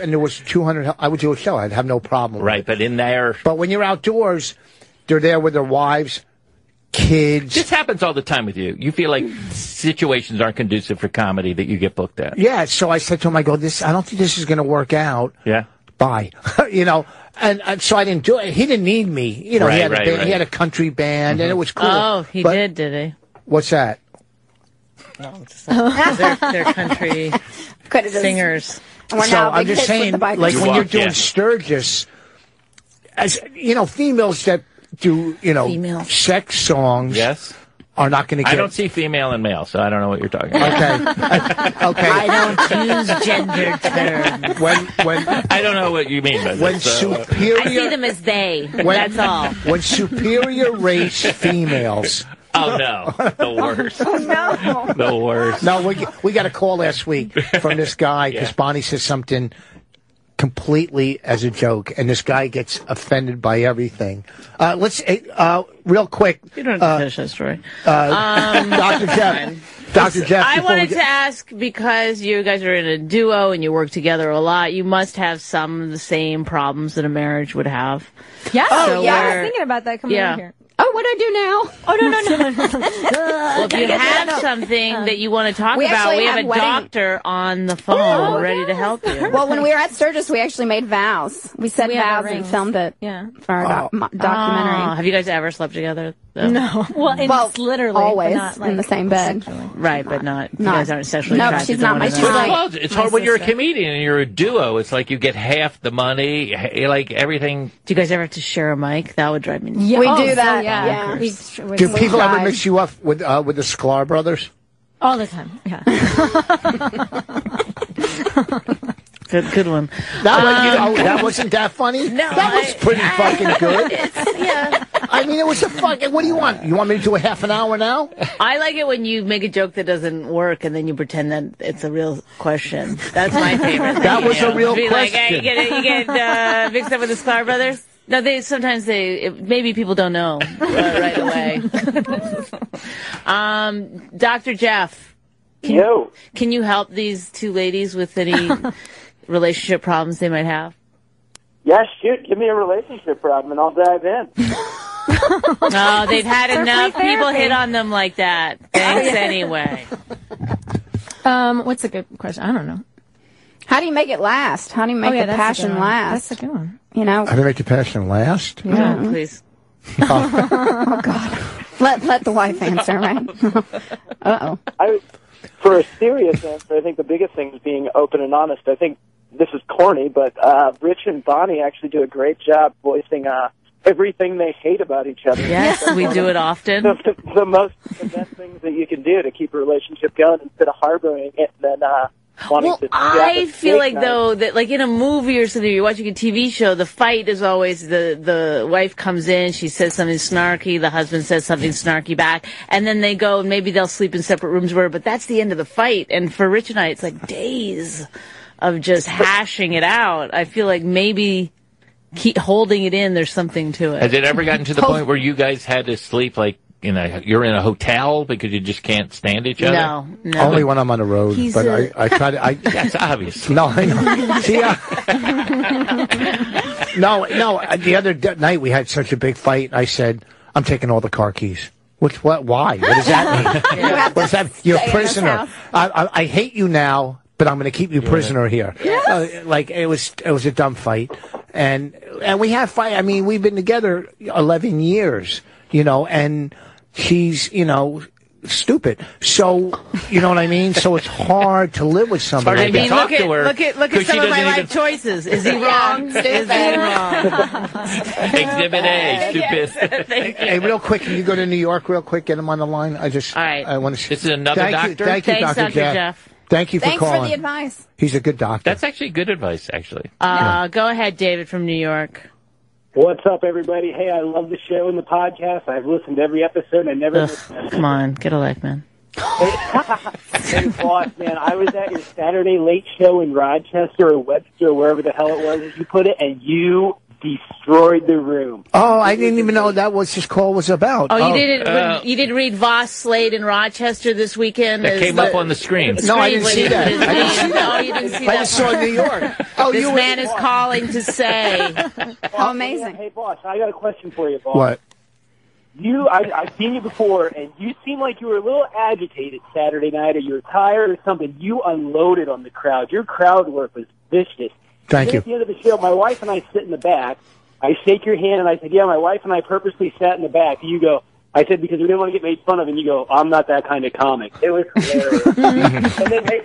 and there was 200, I would do a show. I'd have no problem. Right, but in there. But when you're outdoors, they're there with their wives, kids. This happens all the time with you. You feel like situations aren't conducive for comedy that you get booked at. Yeah, so I said to him, I don't think this is going to work out. Yeah. Bye. And so I didn't do it. He didn't need me. He had a band, he had a country band, and it was cool. Oh, he did he? What's that? No, it's like, they're country singers. And we're So now I'm big just hits with saying, the bikers. like when you're doing Sturgis, as females that do, sex songs. Yes. Are not going to get... I don't see female and male, so I don't know what you're talking about. Okay. I don't use gender terms. When I don't know what you mean by when that. superior... I see them as they. That's all. When superior race females... Oh, no. The worst. Oh, no. The worst. No, we got a call last week from this guy because Bonnie says something completely as a joke, and this guy gets offended by everything. Let's real quick. You don't have to finish that story. Dr. Jeff. Dr. Jeff. I wanted to ask, because you guys are in a duo and you work together a lot, you must have some of the same problems that a marriage would have. Yeah. So I was thinking about that coming in here. Oh, what do I do now? Oh, no. Well, if you have something that you want to talk about, we have a doctor on the phone ready to help you. Well, when we were at Sturgis, we actually made vows. We said vows and filmed it for our documentary. Have you guys ever slept together? though. No. Well, it's literally always but not, like, in the same bed. Right, but not. You guys aren't sexually No, attracted she's to not one my another. type. Well, it's hard when you're a comedian and you're a duo. It's like you get half the money, like everything. Do you guys ever have to share a mic? That would drive me nuts. Yeah. We Oh, do so, that. yeah. Yeah. Do people ever tried. mix you up with the Sklar brothers? All the time. Yeah. Good one. That wasn't that funny? No, that was pretty fucking good. Yeah. I mean, it was a fucking. What do you want? You want me to do a half an hour now? I like it when you make a joke that doesn't work and then you pretend that it's a real question. That's my favorite thing. That was a real Be like, question. hey, you get mixed up with the Sklar brothers? No, maybe people don't know right away. Dr. Jeff, can you help these two ladies with any relationship problems they might have? Yeah, shoot. Give me a relationship problem and I'll dive in. No, they've had enough people hit on them like that. Thanks anyway. What's a good question? I don't know. How do you make it last? How do you make the that's passion a good one. last? That's a good one. You know? How to make the passion last? No, please. Oh, God. Let the wife answer, right? Uh-oh. For a serious answer, I think the biggest thing is being open and honest. I think this is corny, but Rich and Bonnie actually do a great job voicing everything they hate about each other. Yes, we do it often. The best things that you can do to keep a relationship going instead of harboring it and then wanting to. I feel like though that like in a movie or something, you're watching a TV show, the fight is always the wife comes in, she says something snarky, the husband says something snarky back, and then they go and maybe they'll sleep in separate rooms, but that's the end of the fight. And for Rich and I, it's like days of just hashing it out. I feel like maybe keep holding it in. There's something to it. Has it ever gotten to the point where you guys had to sleep like you're in a hotel because you just can't stand each other? No. Only when I'm on the road. But I try to. That's obvious. No, I know. See, no. The other night we had such a big fight. I said, "I'm taking all the car keys." What? Why? What does that mean? What does that? You're a prisoner. I hate you now, but I'm going to keep you prisoner here. Yes. Like it was a dumb fight, and we have fight. I mean, we've been together 11 years, and she's, stupid. So, you know what I mean? So it's hard to live with somebody. I mean, look at some of my life choices. Is he wrong? Is he wrong? Exhibit A, stupid. Thank you. Hey, real quick, can you go to New York real quick? Get him on the line. All right. I want to. This is another doctor? Thank you, Thanks, Dr. Jeff. Thank you for Thanks calling. for the advice. He's a good doctor. That's actually good advice, actually. Go ahead, David from New York. What's up, everybody? Hey, I love the show and the podcast. I've listened to every episode. I never missed it. Come on, get a life, man. Hey, boss, man, I was at your Saturday late show in Rochester or Webster or wherever the hell it was, as you put it, and you destroyed the room. Oh, I didn't even know that what this call was about. Oh, you didn't. You didn't read Vos Slade in Rochester this weekend. That came up on the screen. No, I didn't see that. I didn't see that. Oh, you didn't see I that. just saw New York. Oh, This man is calling to say. Oh, amazing. Hey, boss, I got a question for you, boss. What? I've seen you before, and you seem like you were a little agitated Saturday night, or you were tired or something. You unloaded on the crowd. Your crowd work was vicious. Thank you. At the end of the show, my wife and I sit in the back. I shake your hand, and I said, yeah, my wife and I purposely sat in the back. And you go, I said, because we didn't want to get made fun of. And you go, I'm not that kind of comic. It was hilarious. And then, hey,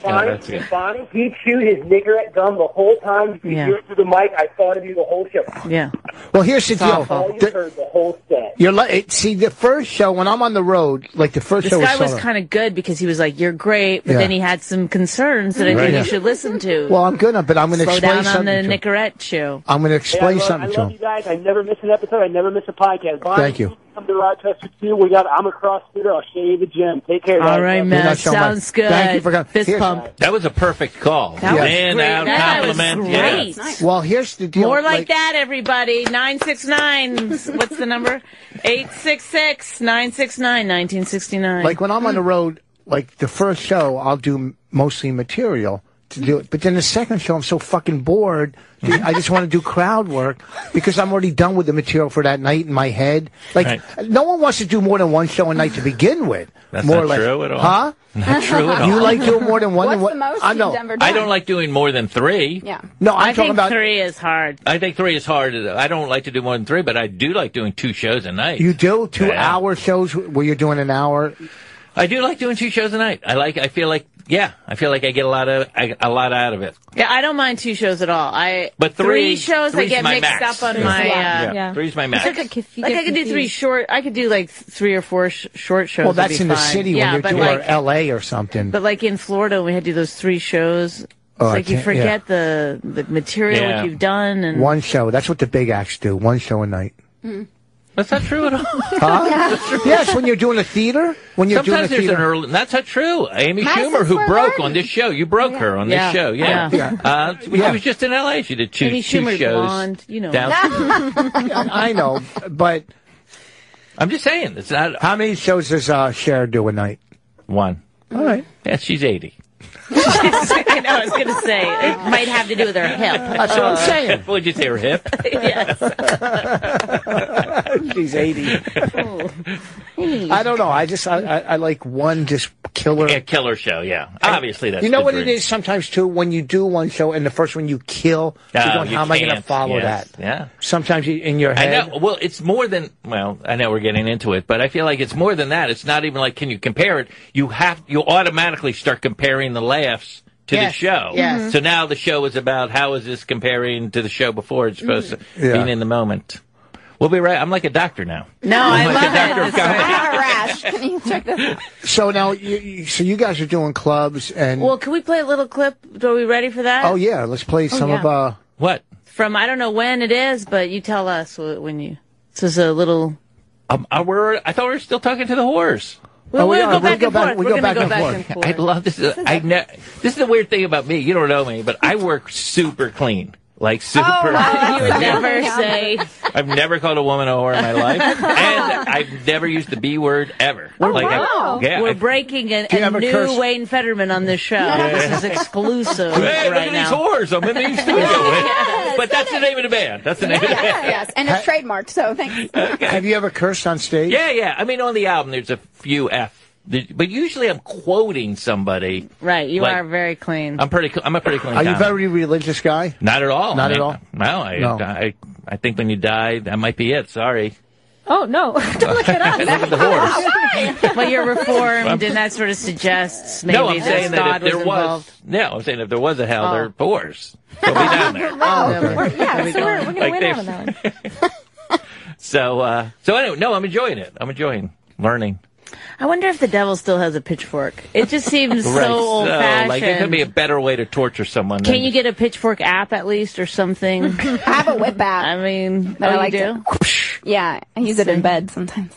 Bonnie, he chewed his Nicorette gum the whole time. You hear it through the mic. I thought of you the whole show. Yeah. Well, here's the deal. All you heard the whole set. See, the first show, when I'm on the road, like the first show This guy was was kind of good because he was like, "You're great," but Yeah. then he had some concerns that I think you should listen to. Well, I'm good, but I'm going to Slow explain down on something the to him. Nicorette show. I'm going to explain Hey, something to I love him. you guys. I never miss an episode. I never miss a podcast. Bonnie, Thank you. Come to Rochester too. I'm a CrossFitter. I'll show you the gym. Take care, guys. All right, You're man. not so much. Sounds good. Thank you for coming. Fist Here's- pump. That was a perfect call. That was In, great. out, That was compliment. great. Yeah. Well, here's the deal. More like that, everybody. 969. What's the number? 866-969-1969. Like when I'm on the road, like the first show, I'll do mostly material to do it. But then the second show, I'm so fucking bored. I just want to do crowd work because I'm already done with the material for that night in my head. Like, no one wants to do more than one show a night to begin with. That's more not true at all. Huh? Not true at all. You like doing more than one? What's the most I know. you've ever done? I don't like doing more than 3. Yeah. No, I'm I talking think about 3 is hard. I think 3 is hard. I don't like to do more than 3, but I do like doing 2 shows a night. You do 2-hour Yeah. shows where you're doing an hour. I do like doing 2 shows a night. I feel like I get a lot out of it. Yeah, I don't mind 2 shows at all. But 3 shows I three's get my mixed max. up on my. Yeah. 3's my max. I could do 3 short. I could do like 3 or 4 short shows. Well, that's would be in the fine. city yeah, when you're but doing like, or L.A. or something. But like in Florida, we had to do those 3 shows. It's Oh, I like you can't- forget the material Yeah. what you've done and One show. That's what the big acts do. One show a night. That's not true at all. Huh? Yes, when you're doing a theater. When you're Sometimes doing a there's an theater. early. That's not true. Amy Madison Schumer, who Square broke Garden. on this show, you broke her on this Yeah. show. Yeah. Yeah. She was just in L.A. She did 2 Amy Schumer's shows. blonde, you know. Down- I know, but I'm just saying, it's not how many shows does Cher do a night? 1. All right. Yeah, she's 80. I know. I was going to say it might have to do with her hip. That's what I'm saying. Would you say her hip? Yes. She's 80. I don't know. I like one just killer. A killer show, yeah. Obviously, that's You know the what dream. it is sometimes too? When you do one show and the first one you kill, you're going, you how am I going to can't. follow Yes. that? Yeah. Sometimes in your I head. know. Well, it's more than. Well, I know we're getting into it, but I feel like it's more than that. It's not even like, can you compare it? You automatically start comparing the laughs to Yes. the show. Yes. So now the show is about how is this comparing to the show before? It's supposed to Yeah. being in the moment. We'll be right. I'm like a doctor now. No, I I'm love like a doctor it. of comedy. I have a rash. Can you check this out? So now, so you guys are doing clubs and. Well, can we play a little clip? Are we ready for that? oh yeah, let's play some yeah. of What? From I don't know when it is, but you tell us when you. This is a little. I thought we were still talking to the horse. We'll we are. go We'll back go and back- forth. we We're go going to back go and back and forth. forth. I love this. This is the weird thing about me. You don't know me, but I work super clean. Like super. You would never say. I've never called a woman a whore in my life, and I've never used the B word ever. wow. We're breaking a you ever new curse? Wayne Fetterman on this show. This is exclusive Hey, right look at now. these whores! I'm in the studio. But that's the name of the band. That's the name of the band. Yes, and it's trademarked, so thanks. have you ever cursed on stage? Yeah. I mean, on the album, there's a few but usually I'm quoting somebody. Right, you Like, are very clean. I'm a pretty clean Are you comic. very religious guy? Not at all. Not at all? No, No. I think when you die, that might be it. Sorry. Oh, no. Don't look at us. Look at the horse. Well, you're reformed, and that sort of suggests maybe No, I'm saying that God if there was involved. I'm saying if there was a hell, they're whores. They'll be down there. Yeah, so we're going to Like win they- out on that one. So anyway, no, I'm enjoying it. I'm enjoying learning. I wonder if the devil still has a pitchfork. It just seems Right. so old-fashioned. Like there could be a better way to torture someone. Can you get a pitchfork app at least or something? I have a whip app. I mean, But I you like do? Yeah, I use it in bed sometimes.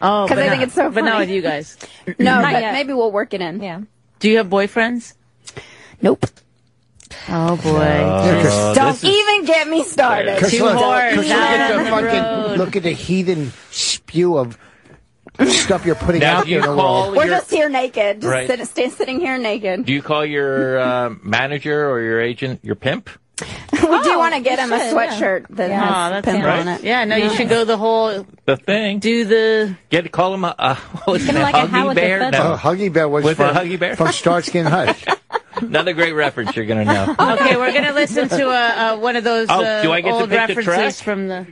Oh, 'Cause but I think not- it's so But not funny. with you guys. No, Not but yet. maybe we'll work it in. Yeah. Do you have boyfriends? Nope. Oh, boy. Don't even get me started. Because Two look, whores 'cause out on the road. look at the heathen spew of stuff you're putting Now, out do you there in the call world. We're your, just here naked. Just Right. sitting here naked. do you call your manager or your agent your pimp? We do want to get him a should, sweatshirt that Oh, has that's pimp right. on it. Yeah, no, you should go the whole, The thing. call Him a what's Kinda it, like a Huggy How with the Bear? Feather. No. Huggy Bear was With from, the Huggy Bear? from Starsky and Hutch. Another great reference you're going to know. Okay, we're going to listen to one of those Oh, do I get to old pick the references track? from the...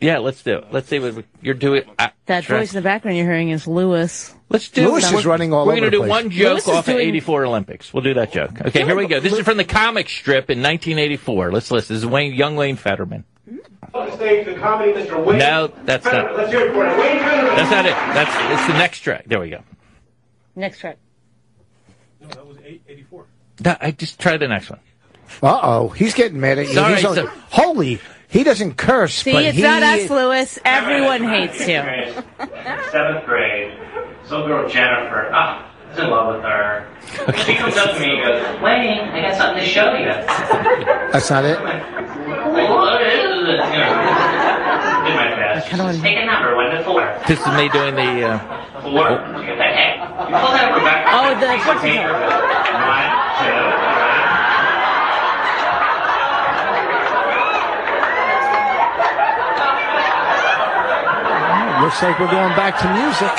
Yeah, let's do it. Let's see what you're doing. That voice in the background you're hearing is Lewis. Let's do Lewis is running all We're over going to the do place. one joke Lewis is off of doing- 84 Olympics. We'll do that joke. Okay, here we go. This is from the comic strip in 1984. Let's listen. This is young Wayne Fetterman. On the stage, the comedy Mr. Wayne. No, that's not. Let's hear it for it. Wayne Fetterman. That's not it. It's the next track. There we go. Next track. No, that was 84. No, I just try the next one. Uh-oh, he's getting mad at you. Sorry, He's all- so- holy, he doesn't curse, See, but it's he... not us, Lewis. Everyone hates you. 7th grade. Some girl, Jennifer. I was in love with her. She comes up to me and goes, Wayne, I got something to show you. That's not it? Like, what is this? You know, did my best. Just take a number, 1 to 4. This is me doing the. 4. She goes, hey, you pull that over back. Oh, the Piece of paper. 1, 2, 3. Looks like we're going back to music.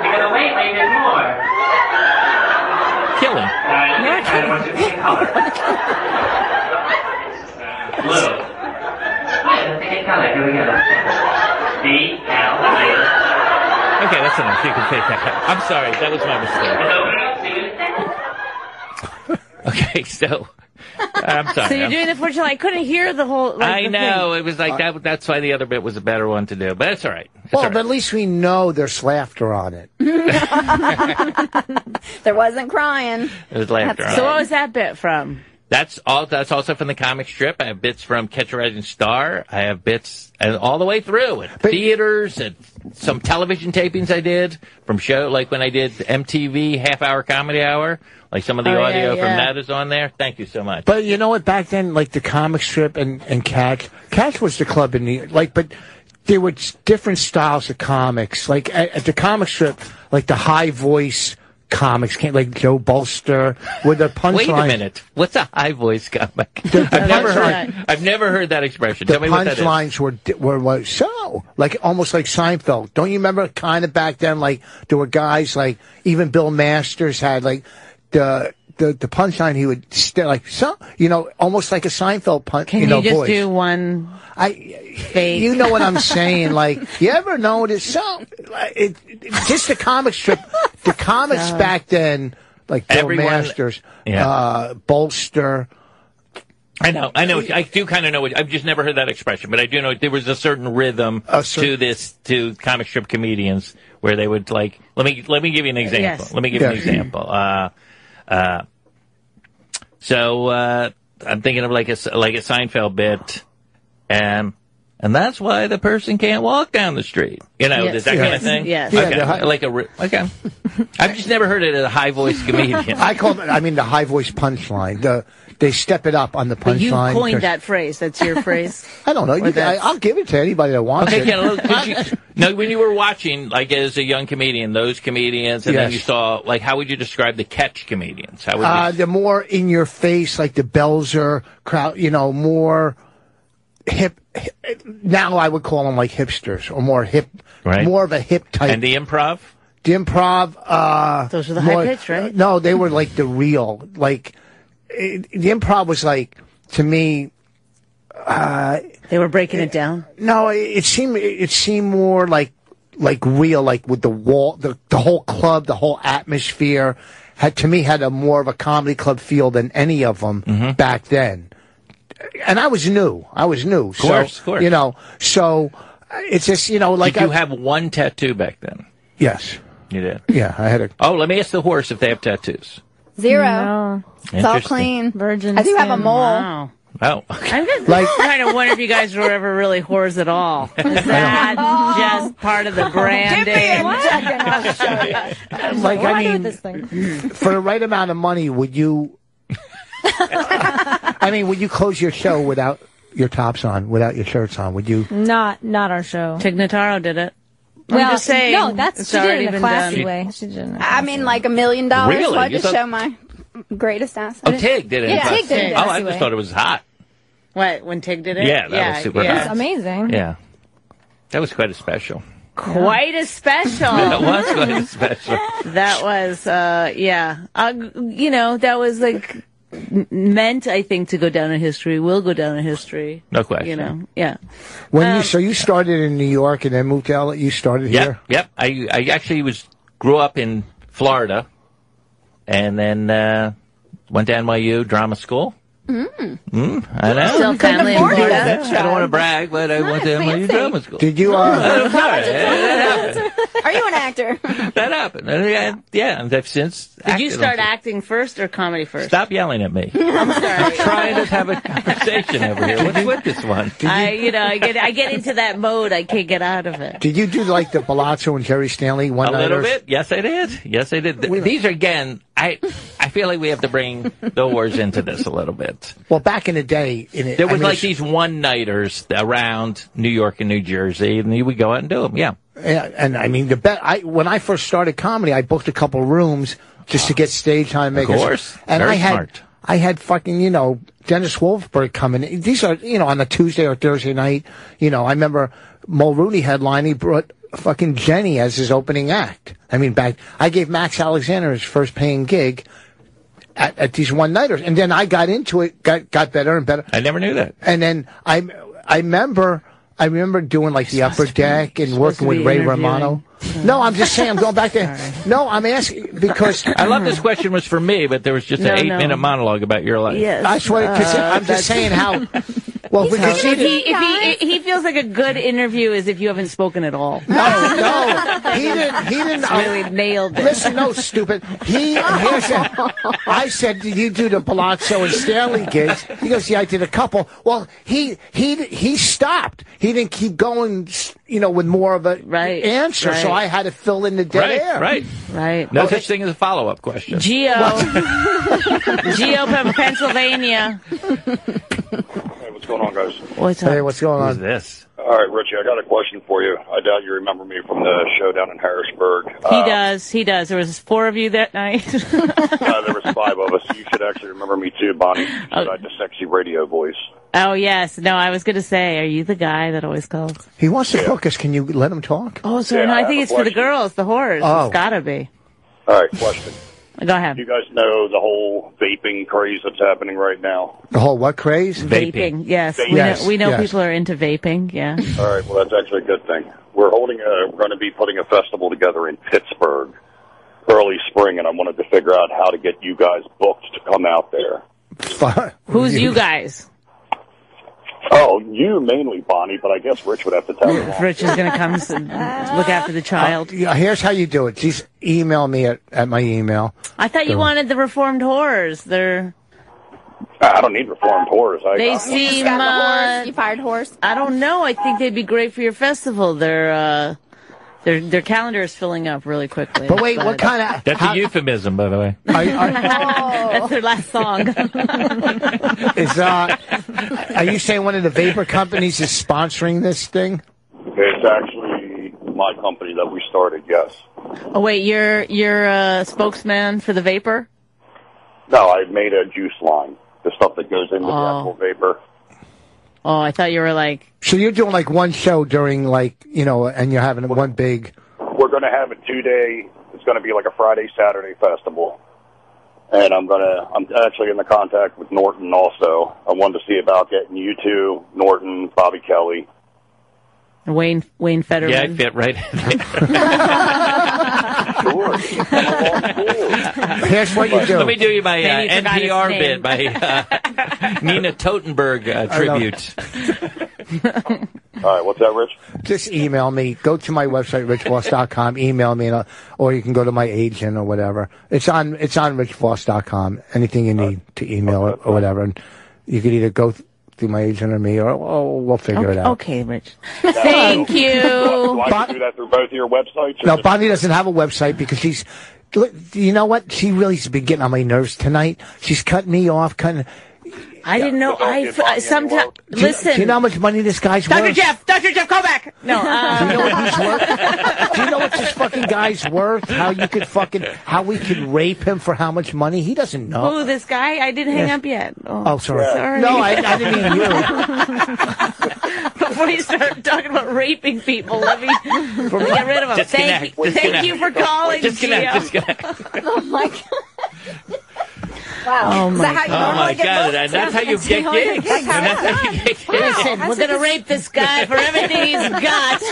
You're gonna wait, maybe there's more. Killing. And what's your favorite color? Blue. Yeah, the favorite color. Here we go. B-L-U. Okay, that's enough. You can take that. I'm sorry. That was my mistake. Okay, so I'm sorry. So you're doing the fortune. I couldn't hear the whole. Like, I know. It was like that. That's why the other bit was a better one to do. But it's all right. Well, but at least we know there's laughter on it. There wasn't crying. There's laughter on it. So what was that bit from? That's also from the comic strip. I have bits from Catch a Rising Star. I have bits all the way through at theaters, and some television tapings I did from show, like when I did MTV half-hour comedy hour. Like some of the audio from that is on there. Thank you so much. But you know what? Back then, like the comic strip and Catch was the club in New York. Like, but there were different styles of comics. Like at the comic strip, like the high voice comics came, like Joe Bolster with their punchline. Wait a minute. What's a high voice comic? I've never heard that expression. The Tell me what that is. punchlines were so like almost like Seinfeld. Don't you remember kind of back then? Like there were guys like even Bill Masters had like the punchline. He would like so almost like a Seinfeld punch. Can you just voice. do one? Fake. You know what I'm saying? Like, you ever notice? Just the comic strip, the comics back then, like Bill Masters, Bolster. I know. I do kind of know I've just never heard that expression, but I do know there was a certain rhythm to comic strip comedians where they would like. Let me give you an example. Yes. Let me give you an example. So I'm thinking of like a Seinfeld bit. And that's why the person can't walk down the street. That kind of thing? Yes. Okay. Yeah, Okay. I've just never heard it as a high-voice comedian. I call it, the high-voice punchline. They step it up on the punchline. You coined that phrase. That's your phrase? I don't know. I'll give it to anybody that wants it. Now, when you were watching, like, as a young comedian, those comedians, and then you saw, like, how would you describe the Catch comedians? How would the more in-your-face, like the Belzer crowd, more hip. Now I would call them like hipsters or more hip, more of a hip type. And the improv? The improv. Those are the high pitch, right? No, they were like the real. Like the improv was like to me. They were breaking it down. No, it seemed more like real, like with the wall, the whole club, the whole atmosphere had a more of a comedy club feel than any of them back then. And I was new. Of course. So it's just, like. Did you have one tattoo back then? Yes. You did? Yeah, I had a. Oh, let me ask the horse if they have tattoos. 0. No. It's all clean. Virgin. I do have a mole. Wow. Oh. I'm just trying to wonder if you guys were ever really whores at all. Is that just part of the branding? Like, I mean, this thing? For the right amount of money, would you? Would you close your show without your tops on, without your shirts on? Would you? Not our show. Tig Notaro did it. Well, I'm just saying, no, she did it in a classy done. way. She did it in a classy way. like $1 million. Really? So I just show my greatest asset. Oh, Tig did it. Yeah, Tig did it. Oh, I just thought it was hot. What, when Tig did it? Yeah, that was super It hot. was amazing. Yeah. That was quite a special. Quite a special. That was quite a special. That was, that was like meant, I think, to go down in history. Will go down in history. No question. Yeah. So you started in New York and then moved to LA. You started here. Yep. I actually grew up in Florida, and then went to NYU drama school. I know. Still family in Florida. I don't want to brag, but I went to NYU drama school. Did you? I'm sorry. That happened. Are you an actor? That happened. And I've since. Did you start acting first or comedy first? Stop yelling at me. I'm sorry. I'm trying to have a conversation over here. What's with this one? I get into that mode. I can't get out of it. Did you do like the Palazzo and Jerry Stanley one night? A little bit. Yes, I did. These are, again, I feel like we have to bring the wars into this a little bit. Well, back in the day, there was these one-nighters around New York and New Jersey, and you would go out and do them. Yeah. Yeah, and when I first started comedy, I booked a couple rooms just to get stage time. Of course. And Very smart. I had fucking, Dennis Wolfberg coming in. These are, on a Tuesday or Thursday night. I remember Mulrooney headline. He brought fucking Jenny as his opening act. I mean, I gave Max Alexander his first paying gig at these one-nighters. And then I got into it, got better and better. I never knew that. And then I remember doing like the upper deck and working with Ray Romano. No, I'm just saying, I'm going back there. No, I'm asking because I love this question was for me, but there was just an 8-minute monologue about your life. Yes. I swear, because I'm just saying how. Well, because if he feels like a good interview is if you haven't spoken at all. No, he didn't really nailed it. Listen, no, stupid. I said, did you do the Palazzo and Stanley gigs? He goes, yeah, I did a couple. Well, he stopped. He didn't keep going, with more of a answer. So I had to fill in the dead air. Right. No such thing as a follow-up question. Geo from Pennsylvania. Hey, what's going on, guys? What's up? Hey, what's going on? Who's this? All right, Richie, I got a question for you. I doubt you remember me from the show down in Harrisburg. He does. There was 4 of you that night. There was 5 of us. You should actually remember me too, Bonnie. I had the sexy radio voice. Oh, yes. No, I was going to say, are you the guy that always calls? He wants to book us. Can you let him talk? Oh, sorry. No, I think it's for the girls, the whores. Oh. It's got to be. All right, question. Go ahead. Do you guys know the whole vaping craze that's happening right now? The whole what craze? Vaping. Yes. Vaping. We know people are into vaping. Yeah. All right, well, that's actually a good thing. We're going to be putting a festival together in Pittsburgh early spring, and I wanted to figure out how to get you guys booked to come out there. Who's you guys? Oh, you mainly, Bonnie, but I guess Rich would have to tell you. Rich is going to come look after the child. Here's how you do it. Just email me at my email. I thought you wanted the reformed whores. I don't need reformed whores. They seem... You fired whores? I don't know. I think they'd be great for your festival. Their calendar is filling up really quickly. But wait, what kind of... That's a euphemism, by the way. That's their last song. Are you saying one of the vapor companies is sponsoring this thing? It's actually my company that we started, yes. Oh, wait, you're a spokesman for the vapor? No, I made a juice line. The stuff that goes into the actual vapor. Oh, I thought you were like... So you're doing like one show during and you're having one big... We're going to have a 2-day, it's going to be like a Friday, Saturday festival. And I'm actually in the contact with Norton also. I wanted to see about getting you two, Norton, Bobby Kelly. Wayne Fetterman. Yeah, I fit right in there. Here's what you do. Let me do you my NPR bit, my Nina Totenberg tribute. All right, what's that, Rich? Just email me. Go to my website, richvoss.com. Email me, or you can go to my agent or whatever. It's on richvoss.com. Anything you need to email it or whatever. And you could either go through my agent or me, or we'll figure it out. Okay, Rich. Thank you. Do I do that through both of your websites? No, Bonnie doesn't have a website because she's... You know what? She really has been getting on my nerves tonight. She's cutting me off, I didn't know. Sometimes listen. Do you know how much money this guy's worth? Dr. Jeff, go back. No. Do you know what he's worth? Do you know what this fucking guy's worth? How we could rape him for how much money? He doesn't know. Who, this guy? I didn't hang up yet. Oh, sorry. Sorry. No, I didn't mean you. Before you start talking about raping people, let me get rid of him. Thank you for calling, Disconnect. Oh my God. Wow. Oh my God. That's how you get gigs. We're going to rape this guy for everything he's got.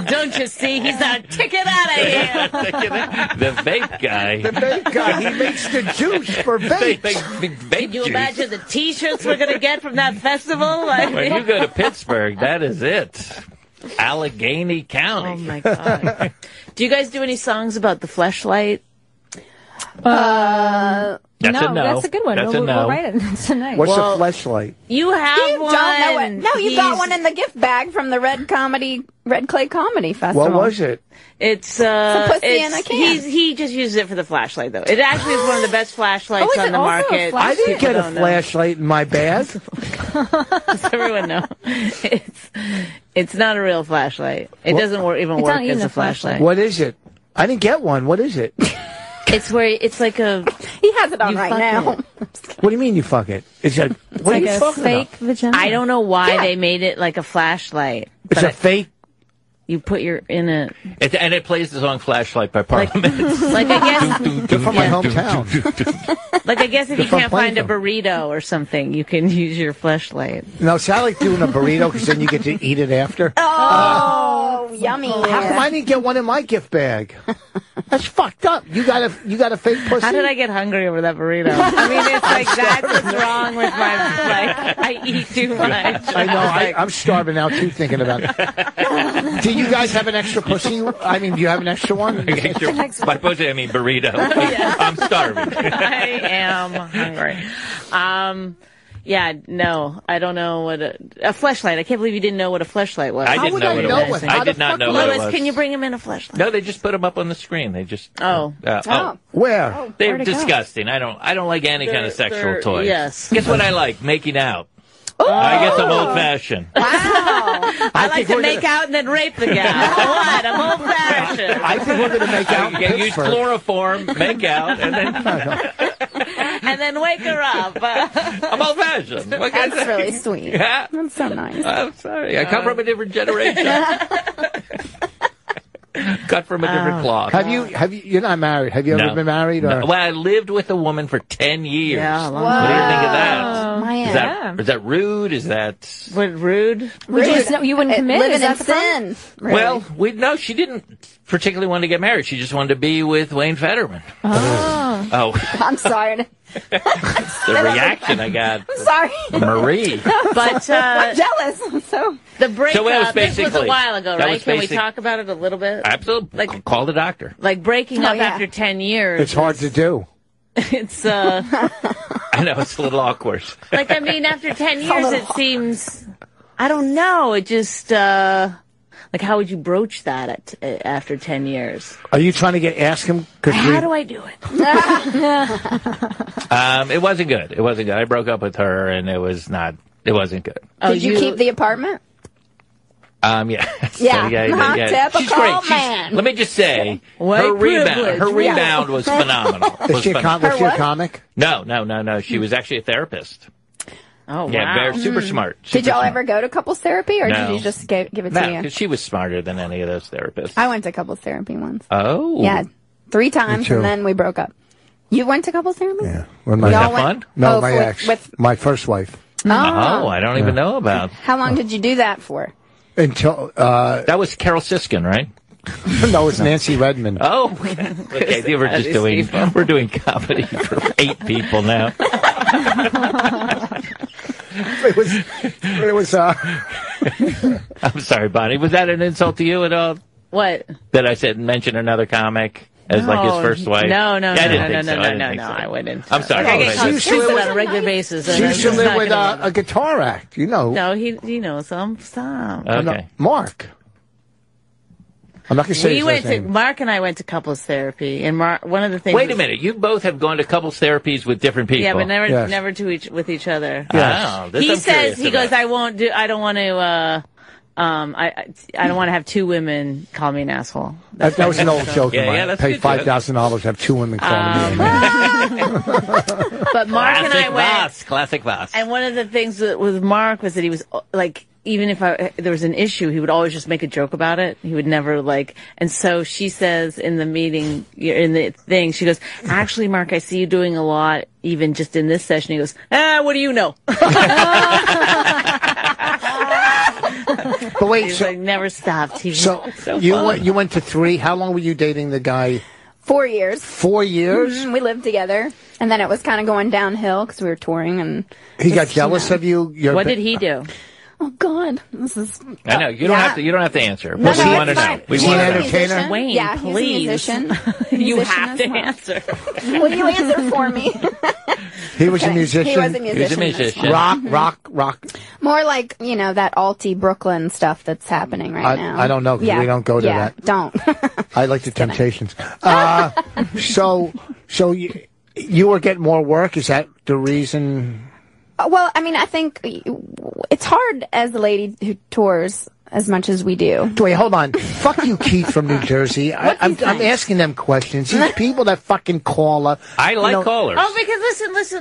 Don't you see? He's our ticket out of here. The vape guy. The vape guy. He makes the juice for vape. Can you imagine the T-shirts we're going to get from that festival? When you go to Pittsburgh, that is it. Allegheny County. Oh, my God. Do you guys do any songs about the fleshlight? That's a no. That's a good one. That's a no. We'll write it tonight. What's a fleshlight? You have one. Don't know it. No, you got one in the gift bag from the Red Clay Comedy Festival. What was it? It's a pussy in a can. He just uses it for the flashlight, though. It actually is one of the best flashlights on the market. I didn't get a flashlight in my bag. Does everyone know? It's not a real flashlight. It doesn't even work as a flashlight. What is it? I didn't get one. What is it? It's where it's like a. He has it on You right fuck now. it. What do you mean you fuck it? It's a. What like are you a talking fake about? vagina. I don't know why they made it like a flashlight. It's but a fake. You put your in it. And it plays the song "Flashlight" by Parliament. Like I guess. They're from my hometown. Like I guess if you from can't find a Plainville. burrito or something, you can use your flashlight. No, see, I like doing a burrito because then you get to eat it after. Oh, yummy. How come I didn't get one in my gift bag? That's fucked up. You got a fake pussy. How did I get hungry over that burrito? I mean, it's like that's what's wrong with my like. I eat too much. I know. I'm starving now too, thinking about it. Do you guys have an extra pussy? I mean, do you have an extra one? By pussy, I mean burrito. I'm starving. I am hungry. Yeah, no, I don't know what a fleshlight. I can't believe you didn't know what a fleshlight was. I didn't know what it was. I did not know what it was. Can you bring him in a fleshlight? No, they just put them up on the screen. They just. Oh. Where? They're disgusting. I don't like any kind of sexual toys. Yes. Guess what I like? Making out. I guess I'm old fashioned. Wow. I like to make out and then rape the guy. What? I'm old fashioned. I think we're going to make out. Use chloroform, make out, and then wake her up. I'm old fashioned. That's really sweet. Yeah. That's so nice. I'm sorry. I come from a different generation. Cut from a different cloth. Have you? You're not married. Have you ever been married? Or? No. Well, I lived with a woman for 10 years. Yeah, what do you think of that? Man. Is that rude? Is that rude? You wouldn't commit? Living Is that in the problem? sin. Really. Well, she didn't particularly want to get married. She just wanted to be with Wayne Fetterman. Oh. I'm sorry. The reaction I got. I'm sorry. Marie. But I'm jealous. So the breakup. was This was a basically- while ago, that right? was Can we basic- talk about it a little bit? Absolutely. Like- Call the doctor. Like breaking up yeah. after 10 years. It's hard to do. It's I know, it's a little awkward. like I mean, after 10 years, it seems. I don't know. It just like how would you broach that after 10 years? Are you trying to ask him? How do I do it? It wasn't good. It wasn't good. I broke up with her, and it wasn't good. did you keep the apartment? Yeah. Yeah. She's great. Let me just say, her rebound was phenomenal. Was she a comic? No. She was actually a therapist. Oh, wow. Yeah, very super smart. Did y'all ever go to couples therapy, or No. did you just give it to No, you? because she was smarter than any of those therapists. I went to couples therapy once. Oh. Yeah, 3 times, too. and then we broke up. You went to couples therapy? Yeah. Was that fun? No, Oh, my with- ex. with- My first wife. Oh, I don't even know about. How long did you do that for? Until That was Carol Siskin, right? no, it's Nancy Redmond. Oh, okay. We're doing comedy for 8 people now. It was. I'm sorry, Bonnie. Was that an insult to you at all? What? That I said mention another comic as like his first wife? No, I didn't think so. I wouldn't. I'm sorry. I get She used to called live on a regular basis. She used to live with a guitar act. You know. No, he knows some. Okay. Mark. I'm not going to say his last name. Mark and I went to couples therapy, and Mark. One of the things. Wait a minute. You both have gone to couples therapies with different people. Yeah, but Yes. never with each other. Wow, this He I'm says curious about. I won't do. I don't want to. I don't want to have 2 women call me an asshole. That was an old joke of mine. Yeah, that's Pay good joke. $5,000 to have 2 women call me. But Mark and I went. Classic Voss. And one of the things with Mark was that he was like, even if there was an issue, he would always just make a joke about it. He would never and so she says in the meeting, in the thing, she goes, actually, Mark, I see you doing a lot, even just in this session. He goes, what do you know? But wait, He's never stopped. So you went to 3. How long were you dating the guy? 4 years. 4 years? We lived together, and then it was kind of going downhill because we were touring, and He got jealous of you? What did he do? oh God, this is. I know you don't have to. You don't have to answer. No, But we no, want to it's know. fine. We He's want a to know. musician. Wayne, yeah, please. He's a musician. You Musician have as to well. answer. Will you answer for me? He was a musician? He was a musician. He was a musician. Rock. More like, that alty Brooklyn stuff that's happening right now. I don't know, 'cause we don't go to that. Don't. I like the Temptations. So you were getting more work? Is that the reason? Well, I mean, I think it's hard as the lady who tours as much as we do. Wait, hold on. Fuck you, Keith from New Jersey. I'm asking them questions. These people that fucking call her. I like callers. Oh, because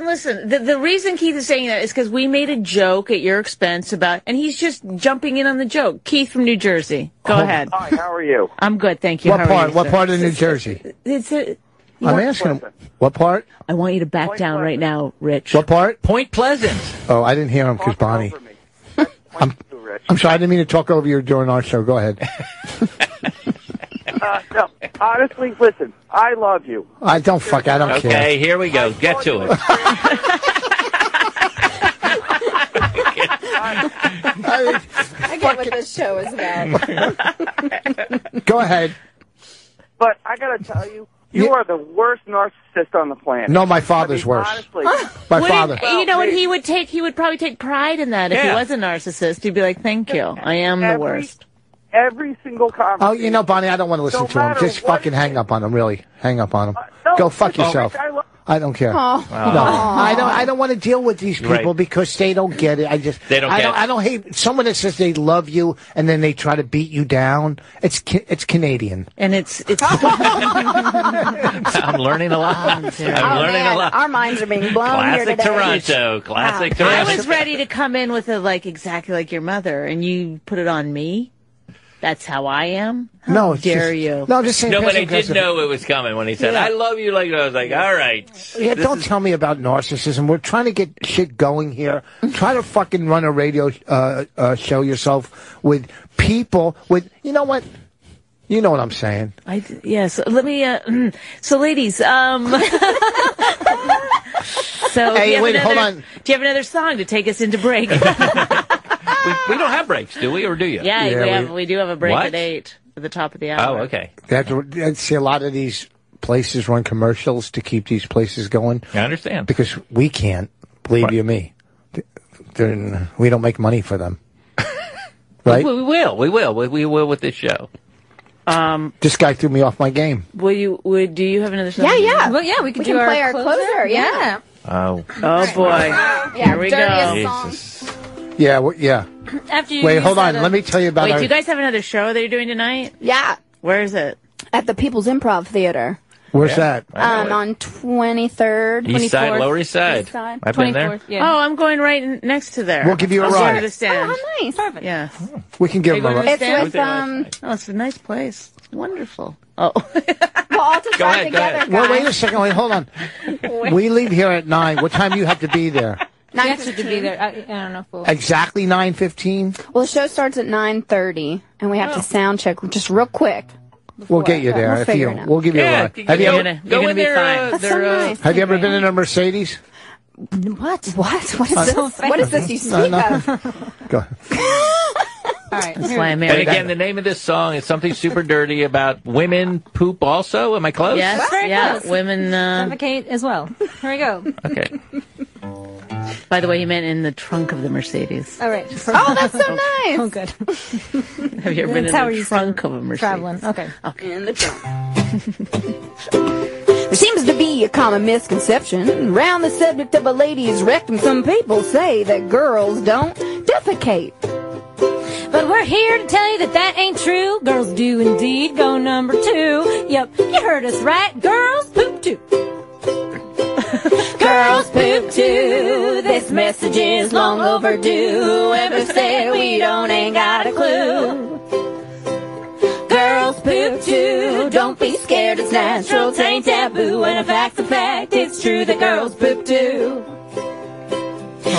listen. The reason Keith is saying that is because we made a joke at your expense about, and he's just jumping in on the joke. Keith from New Jersey. Go ahead. Hi, how are you? I'm good, thank you. What How are part? you, What sir? part of New Jersey? I'm asking him. What part? I want you to back down right now, Rich. What part? Point Pleasant. Oh, I didn't hear him because Bonnie. I'm sorry, I didn't mean to talk over you during our show. Go ahead. No, honestly, listen, I love you. I don't care. Okay, here we go. Get to it. I get what this show is about. Go ahead. But I gotta tell you, you are the worst narcissist on the planet. No, my father's worse. Honestly. My father. You know what he would take? He would probably take pride in that if he Yeah. was a narcissist. He'd be like, "Thank you, I am the worst." Every single conversation. Oh, you know, Bonnie, I don't want to listen to him. Just fucking hang up on him, really. Hang up on him. Go fuck yourself. I don't care. Oh. No, I don't want to deal with these people Right. because they don't get it. They don't get it. I don't hate someone that says they love you and then they try to beat you down. It's Canadian. And it's. I'm learning a lot. I'm learning a lot. Our minds are being blown here Classic today. Toronto. Classic I Toronto. was ready to come in with exactly like your mother, and you put it on me. That's how I am. How No, it's dare just- you? No, I'm just saying. No, but I passive did know it was coming when he said, Yeah. I love you like that. I was like, all right. Yeah, don't tell me about narcissism. We're trying to get shit going here. Try to fucking run a radio show yourself with people with, you know what? You know what I'm saying. Yes. Let me. So, ladies. So, Hey, wait, hold on. Do you have another song to take us into break? We don't have breaks, do we? Or do you? Yeah, we do have a break What? at 8 at the top of the hour. Oh, okay. See, a lot of these places run commercials to keep these places going. I understand. Because we can't, believe you me. We don't make money for them. Right? We will with this show. This guy threw me off my game. Do you have another song? Yeah. Well, yeah, we could We do can our play our closer. Yeah. Oh. Oh boy. Here we dirtiest go. song. Yeah. After you Wait, use hold on. that, Let me tell you about Wait, our... do you guys have another show that you're doing tonight? Yeah. Where is it? At the People's Improv Theater. Where's that? On 23rd, 24th. East Side, Lower East Side. East Side. I've been there. Oh, I'm going right next to there. We'll give you a I'll ride. go to the stand. Oh, nice. Perfect. Yeah. We can give him a ride. It's with, Oh, it's a nice place. It's wonderful. Oh. Well, all to try together, Well, guys. wait a second. Wait, hold on. We leave here at 9. What time do you have to be there? We actually should be there. I don't know if we'll... Exactly 9:15? Well, the show starts at 9:30, and we have to sound check just real quick. We'll get you there. We'll figure it out. We'll give you a ride. Have you You're ever, gonna be fine. That's so nice. have you ever been in a Mercedes? What? What is this? What is this you speak of? Go ahead. All right. That's why I'm And married. again, the name of this song is something super dirty about women poop also. Am I close? Yes, Very yeah. close. Women. Suffocate as well. Here we go. Okay. By the way, you meant in the trunk of the Mercedes. All right. Oh, that's so nice. Oh, good. Have you ever been That's in how we're the used to trunk of a Mercedes? Traveling. Okay. In the trunk. There seems to be a common misconception around the subject of a lady's rectum. Some people say that girls don't defecate. But we're here to tell you that that ain't true. Girls do indeed go number 2. Yep, you heard us right. Girls poop too. Girls poop too. This message is long overdue. Whoever said we don't ain't got a clue. Girls poop too. Don't be scared, it's natural, it ain't taboo. And if fact's a fact, it's true that girls poop too.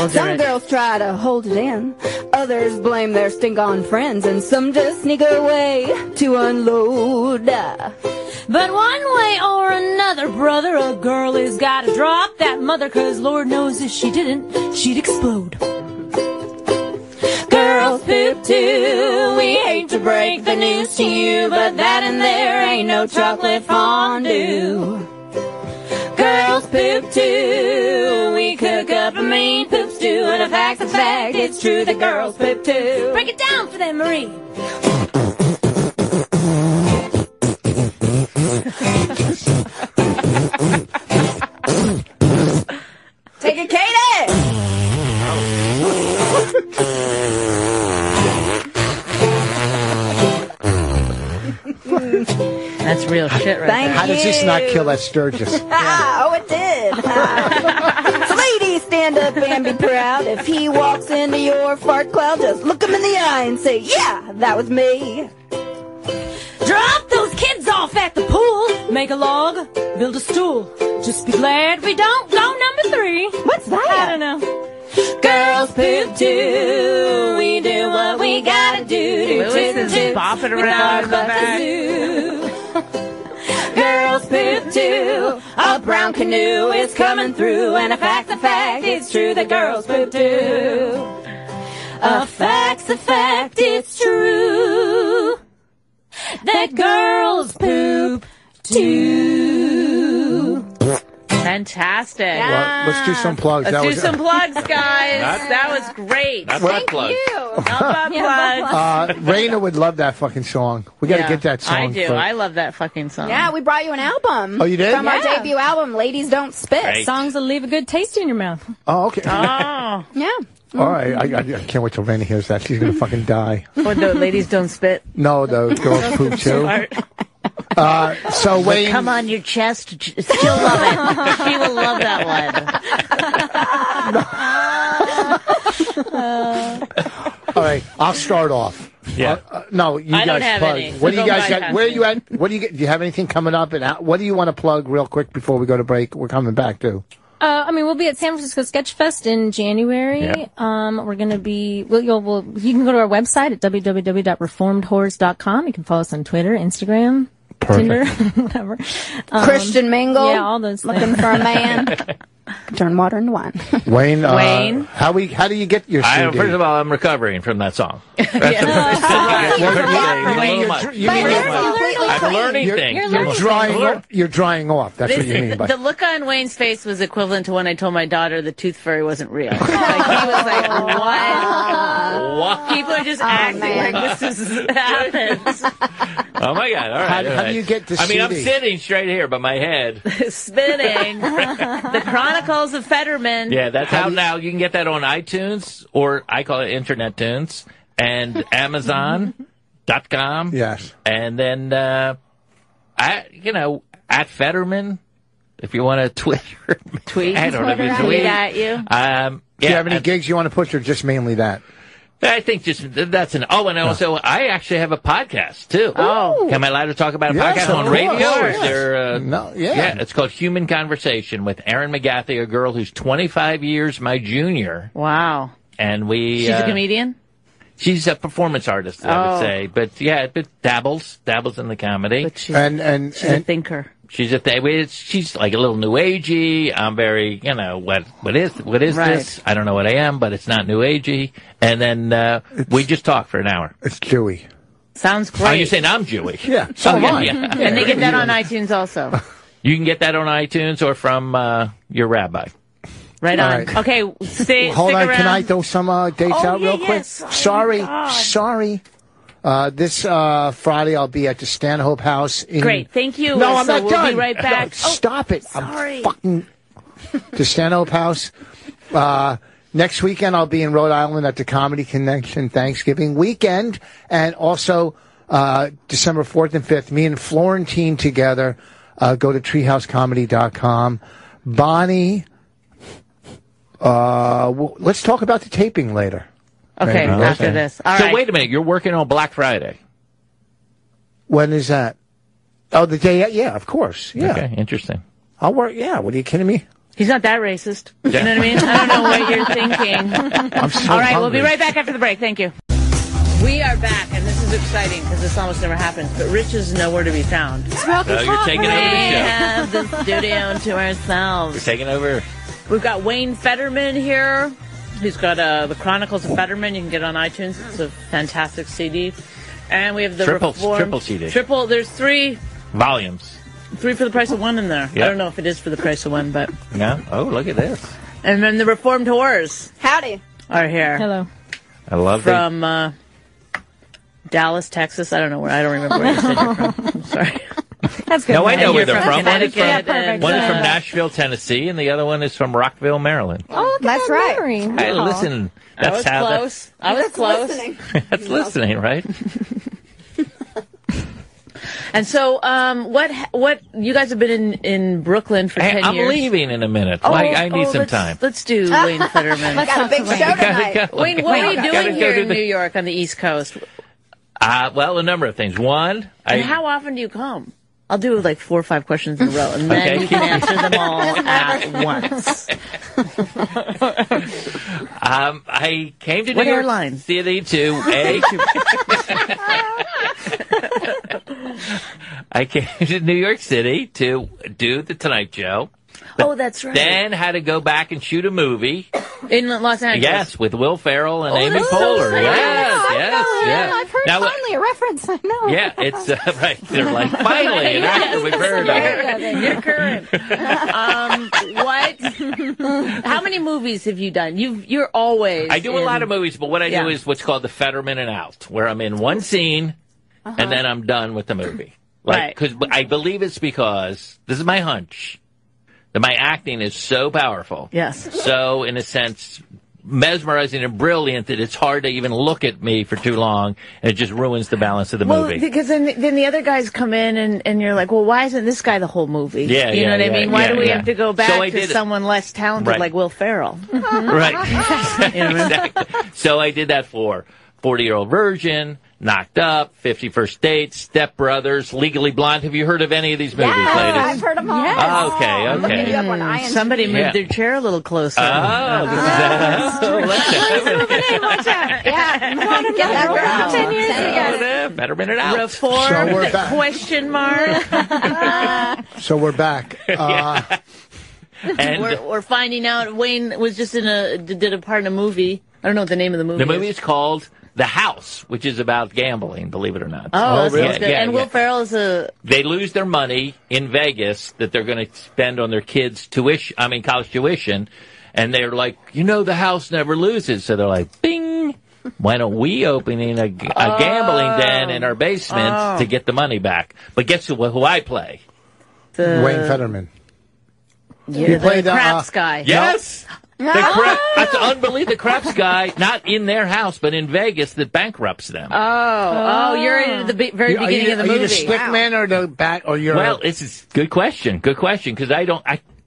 Some girls try to hold it in, others blame their stink on friends, and some just sneak away to unload. But one way or another, brother, a girl has gotta drop that mother, 'cause Lord knows if she didn't, she'd explode. Girls poop too. We hate to break the news to you, but that in there ain't no chocolate fondue. Girls poop too. We cook up a mean poop stew, and if fact's a fact, it's true that girls poop too. Break it down for them, Marie. Take it, Katie! That's real shit right Thank there. How does this not kill that Sturgis? Oh, it did. So ladies, stand up and be proud. If he walks into your fart cloud, just look him in the eye and say, yeah, that was me. Drop those kids off at the pool. Make a log, build a stool. Just be glad we don't go number 3. What's that? I don't know. Girls poop too. We do what we gotta do. Lewis is bopping around in the back. Girls poop too. A brown canoe is coming through, and a fact, it's true that girls poop too. A fact, it's true that girls poop too. Fantastic. Well, let's do some plugs. Let's do some plugs, guys. That was great. That's my plug. Plugs. Raina would love that fucking song. We got to get that song. I do. for- I love that fucking song. Yeah, we brought you an album. Oh, you did? From our debut album, Ladies Don't Spit. Right. Songs that leave a good taste in your mouth. Oh, okay. Oh. Yeah. All right. I can't wait till Raina hears that. She's going to fucking die. Or the ladies don't spit. No, the girls poop too. So Wayne, Come on your chest. She'll love it. She will love that one. all right, I'll start off. Yeah. No, you I guys don't have plug. any, What so do you go guys got? bypass Where are me. you at? What do you get? Do you have anything coming up? And what do you want to plug real quick before we go to break? We're coming back too. We'll be at San Francisco Sketch Fest in January. Yeah. We're going to be, you can go to our website at www.reformedwhores.com. You can follow us on Twitter, Instagram, Tinder, whatever. Christian Mingle. Yeah, all those things. Looking for a man. Turn water into wine. Wayne, Wayne? how do you get your CD? First of all, I'm recovering from that song. I'm learning things. You're drying off. That's what you mean by The look on Wayne's face was equivalent to when I told my daughter the tooth fairy wasn't real. Like, he was like, what? People are just acting like this is happens. Oh my God! All right. How do you get the I mean, I'm CD? sitting straight here, but my head. Spinning. The Chronicles of Fetterman. Yeah, that's out now. You can get that on iTunes, or I call it Internet Tunes, and Amazon.com. Yes. And then, at Fetterman, if you want to tweet. I don't know if you tweet at you. Do you have any gigs you want to push, or just mainly that? I think that's and also I actually have a podcast too. Oh. Am I allowed to talk about a Yes, podcast of on course. radio? Or is Yes. there, No, yeah. Yeah, it's called Human Conversation with Erin McGathy, a girl who's 25 years my junior. Wow. And She's a comedian? She's a performance artist, I would say. But yeah, but dabbles in the comedy. But she's a thinker. She's she's like a little new agey. I'm very, what is this? I don't know what I am, but it's not new agey. And then we just talk for an hour. It's Jewy. Sounds great. Oh, you're saying I'm Jewish? Yeah, so am I. Yeah. And they get that on iTunes also. You can get that on iTunes or from your rabbi. Right All on. right. Okay, Hold stick on, around. can I throw some dates out real quick? yes. Sorry. God. This Friday I'll be at the Stanhope House. Great, thank you. No, I'm So not we'll done. be right back. No, stop it. sorry. I'm fucking the Stanhope House. Next weekend I'll be in Rhode Island at the Comedy Connection Thanksgiving weekend, and also December 4th and 5th. Me and Florentine together. Go to treehousecomedy.com. Bonnie. Let's talk about the taping later. Okay, Maybe. after this. All So right. wait a minute, you're working on Black Friday. When is that? Oh, the day. Yeah, of course. Yeah, Okay, interesting. I'll work. Yeah, what are you kidding me? He's not that racist. You Yeah. know what I mean? I don't know what you're thinking. I'm so All right, we'll be hungry. right back after the break. Thank you. We are back, and this is exciting because this almost never happens. But Rich is nowhere to be found. You're taking over the We show. have the studio to ourselves. You're taking over. We've got Wayne Fetterman here. He's got the Chronicles of Fetterman. You can get it on iTunes. It's a fantastic CD. And we have the Triple CD. Triple. There's three Volumes. for the price of one in there. Yep. I don't know if it is for the price of one, but. No? Oh, look at this. And then the Reformed Whores Howdy. are here. Hello. I love it. From Dallas, Texas. I don't know where. I don't remember where you said you're from. I'm sorry. That's good. No, I know And where you're they're from. One is Connecticut. from, and- one is from Nashville, Tennessee, and the other one is from Rockville, Maryland. Oh, look at That's that right. memory. Hey, Wow. listen. I That's was how close. I was close. Listening. That's listening, right? And so, what you guys have been in Brooklyn for 10 I'm years. leaving in a minute. I need some time. Let's do Wayne Fetterman. Got a big show tonight. Wayne, what are you doing here in New York on the East Coast? Well, a number of things. One, and how often do you come? I'll do like 4 or 5 questions in a row, and then you can answer them all at once. I came to New York City to I came to New York City to do the Tonight Show. Oh, that's right. Then had to go back and shoot a movie. In Los Angeles? Yes, with Will Ferrell and Amy that's Poehler. So Yes. I've heard finally a reference. I know. Yeah, it's right. They're like, finally, an actor we've heard of. You're current. What? How many movies have you done? You're always. I do a lot of movies, but what I do is what's called the Fetterman and Out, where I'm in one scene and then I'm done with the movie. Because I believe it's because this is my hunch that my acting is so powerful. Yes. So, in a sense, mesmerizing and brilliant that it's hard to even look at me for too long, and it just ruins the balance of the movie. Because then the other guys come in, and you're like, well, why isn't this guy the whole movie? Yeah, you know what I mean? Why do we have to go back to someone less talented like Will Ferrell? Right. Exactly. So I did that for 40-Year-Old Virgin, Knocked Up, 50 First Dates, Step Brothers, Legally Blonde. Have you heard of any of these movies, ladies? I've heard them all. Yes. Okay. Somebody moved their chair a little closer. Fetterman and Out. Reform? So we're back. Question mark? So we're back. And we're finding out Wayne was just did a part in a movie. I don't know what the name of the movie is. The movie is called The House, which is about gambling, believe it or not. Oh, that sounds good. Yeah, and Will Ferrell is They lose their money in Vegas that they're going to spend on their kids' college tuition, and they're like, the house never loses. So they're like, bing, why don't we open a gambling den in our basement to get the money back? But guess who I play? Wayne Fetterman. Yeah, you played the craps guy. Yes. That's unbelievable. The craps guy, not in their house, but in Vegas, that bankrupts them. You're in the very beginning of the movie. Are you the stick man or the back? Or you're Well, it's a good question. Good question, because I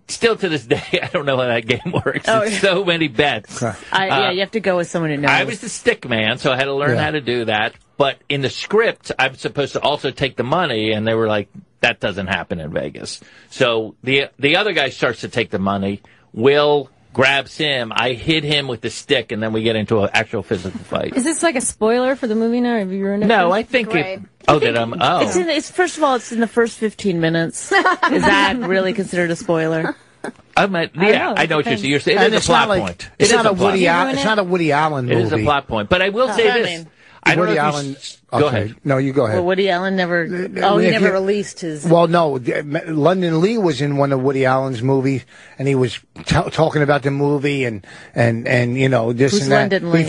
still to this day, I don't know how that game works. It's so many bets. You have to go with someone who knows. I was the stick man, so I had to learn how to do that. But in the script, I'm supposed to also take the money, and they were like, that doesn't happen in Vegas. So the other guy starts to take the money. Will grabs him. I hit him with the stick, and then we get into an actual physical fight. Is this like a spoiler for the movie now? Have you ruined it? No, I think It's first of all, it's in the first 15 minutes. Is that really considered a spoiler? I know what you're saying. It is a plot point. It's not a Woody Allen movie. It is a plot point. But I will say this. Woody Allen. Go ahead. No, you go ahead. Well, Woody Allen never. He never released his. Well, no. London Lee was in one of Woody Allen's movies, and he was talking about the movie and this Who's and that. London Lee?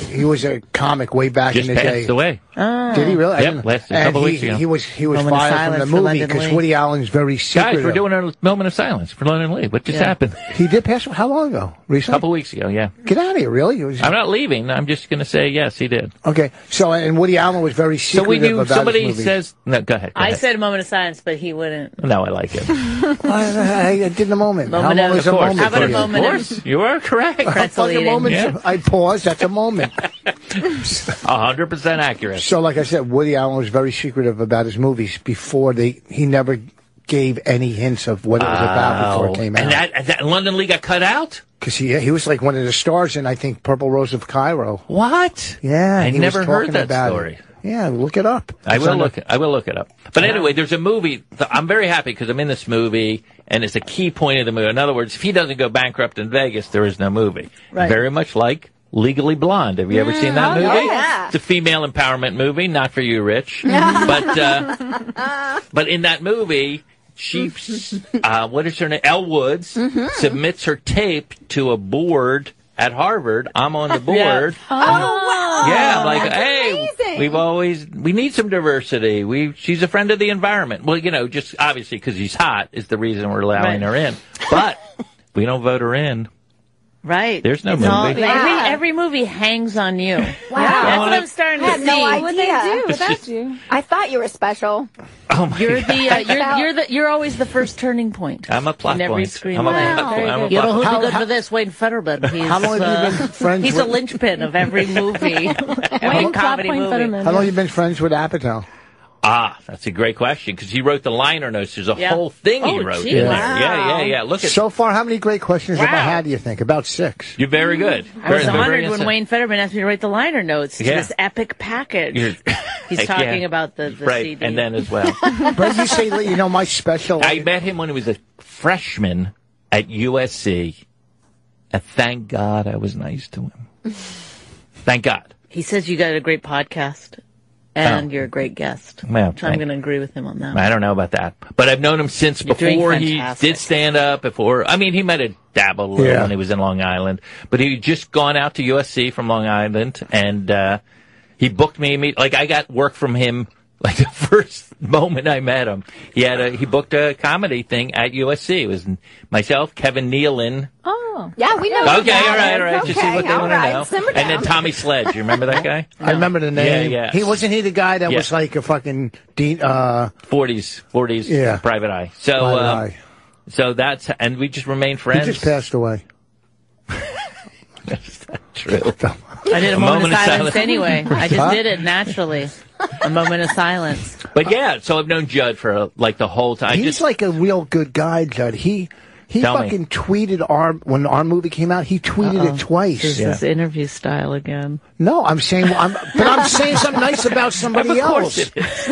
He was a comic way back in the day. Just passed away. Did he really? Yep, a couple weeks ago. He was fired from the movie because Woody Allen's very secretive. Guys, we're doing a moment of silence for London Lee. What just happened? He did pass. How long ago? Recently? A couple weeks ago. Yeah. Get out of here! Really? I'm not leaving. I'm just going to say yes, he did. Okay. So and Woody Allen was very secretive. So we knew about somebody his movie. says no. Go ahead. I said a moment of silence, but he wouldn't. No, I like it. I did the moment. How long is a moment? How about a moment? Of course, you are correct. A moment. Yeah. I pause. That's a moment. 100% accurate. So, like I said, Woody Allen was very secretive about his movies before he never gave any hints of what it was about before it came out. And that London Lee got cut out? Because he was like one of the stars in, I think, Purple Rose of Cairo. What? Yeah. I never heard that story. Yeah, look it up. I will look it up. But anyway, there's a movie. I'm very happy because I'm in this movie, and it's a key point of the movie. In other words, if he doesn't go bankrupt in Vegas, there is no movie. Right. Very much like Legally Blonde. Have you ever seen that movie? Yeah. It's a female empowerment movie, not for you, Rich. But in that movie, she, what is her name? Elle Woods submits her tape to a board at Harvard. I'm on the board. Yeah. Oh, wow. Yeah, I'm like, That's hey, amazing. we need some diversity. She's a friend of the environment. Well, just obviously because she's hot is the reason we're allowing her in. But we don't vote her in. Right. There's no It's movie. all- every movie hangs on you. Wow. That's what I'm starting I to had see. no idea. What they do without you? I thought you were special. Oh my You're God. you're always the first turning point. I'm a plot in every point. screenplay. I'm a plot point. I'm a You know plot who'd point. be good for this? Wayne Fetterman. He's, How long have you been friends He's with- a linchpin of every movie, every Wayne comedy Wayne movie. Fetterman. How long you been friends with Apatow? That's a great question because he wrote the liner notes. There's a Yeah. whole thing he Oh, wrote. gee, in wow. there. Yeah. Look at So far, how many great questions have I Wow. had, do you think? About 6. You're very good. I was Very- very honored when innocent. Wayne Fetterman asked me to write the liner notes to Yeah. this epic package. You're- He's Yeah. talking about the right, CD. and then as well. But you say, my special... I met him when he was a freshman at USC, and thank God I was nice to him. Thank God. He says you got a great podcast, and you're a great guest. Well, so I'm going to agree with him on that. I don't know about that, but I've known him since You're doing before he fantastic. did stand up. He might have dabbled a little Yeah. when he was in Long Island, but he had just gone out to USC from Long Island, and he booked me. Like I got work from him. Like the first moment I met him, he booked a comedy thing at USC. It was myself, Kevin Nealon. Oh. Yeah, we know. Okay, all right. Just see what they want to know. Simmer And then down. Tommy Sledge. You remember that guy? I remember the name. Yeah. He wasn't he the guy that Yeah. was like a fucking Dean 40s. Yeah. Private Eye. So, Private Eye. so that's, and we just remained friends. He just passed away. That's not true. I did a moment of silence anyway. I just did it naturally. A moment of silence. But yeah, so I've known Judd for like the whole time. He's like a real good guy, Judd. He Tell me. fucking tweeted when our movie came out. He tweeted it twice. This is his interview style again. No, I'm saying, but I'm saying something nice about somebody else.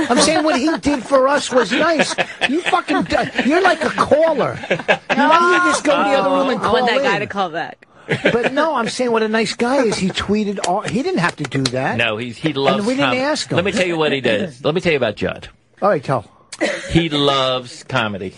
I'm saying what he did for us was nice. You fucking, you're like a caller. Why don't you just go to the other room and I call want that guy in? to call back. But no, I'm saying what a nice guy is. He tweeted. He didn't have to do that. No, he loves. And we didn't comedy. ask him. Let me tell you what he does. Let me tell you about Judd. All right, tell. He loves comedy.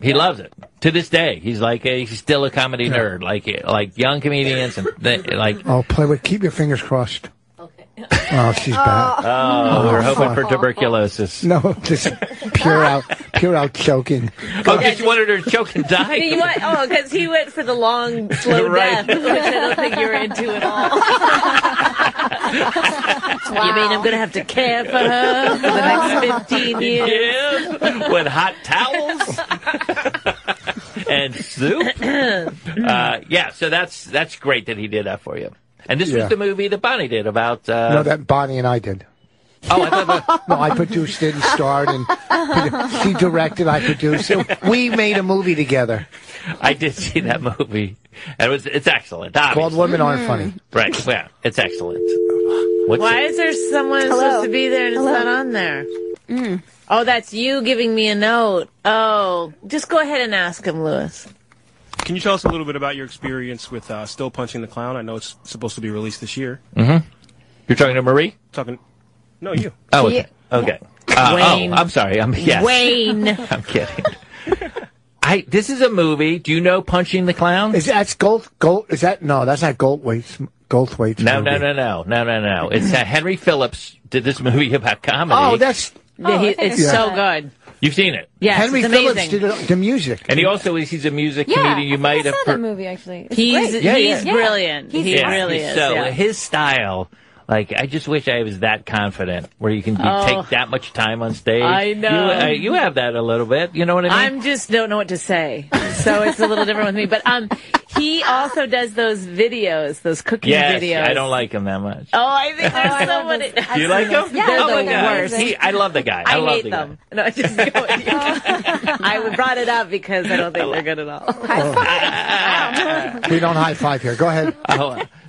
He loves it to this day. He's like he's still a comedy nerd, like young comedians and like. Oh, keep your fingers crossed. Okay. Oh, she's bad. Oh, we're hoping for tuberculosis. No, just pure out choking. Oh, because you wanted her to choke and die. Because he went for the long, slow Right. death, which I don't think you're into at all. You mean I'm going to have to care for her for the next 15 years? Yeah, with hot towels and soup. Yeah, so that's great that he did that for you. And this was the movie that Bonnie did about. No, that Bonnie and I did. Oh, I thought. No, I produced it and starred, and she directed. I produced it. We made a movie together. I did see that movie. And it's excellent. Obviously. Called Women Aren't Funny. Right. Yeah, it's excellent. Why is there someone supposed to be there and it's not on there? Oh, that's you giving me a note. Oh, just go ahead and ask him, Lewis. Can you tell us a little bit about your experience with Still Punching the Clown? I know it's supposed to be released this year. Mm-hmm. You're talking to Marie? No, you. Oh, okay. Okay. Wayne. I'm sorry. Yes. Wayne. I'm kidding. This is a movie. Do you know Punching the Clown? Is that Is that no? That's not Goldthwait's. No. movie. It's Henry Phillips did this movie about comedy. Oh, that's. It's so good. You've seen it. Yes, Henry it's Phillips amazing. did the music. And he's a music comedian. You might have I saw that movie actually. It's He's great. brilliant. He really is. So yeah. his style, like, I just wish I was that confident where you can take that much time on stage. I know. You have that a little bit. You know what I mean? I'm just don't know what to say. So it's a little different with me. But he also does those videos, those cooking yes, videos. I don't like him that much. Oh, I think there's somebody. Do you like him? Yeah, oh they're my the God. worst. I love the guy. I love hate the them. Guy. No, I just go. I brought it up because I don't think they're good at all. We don't high five here. Go ahead.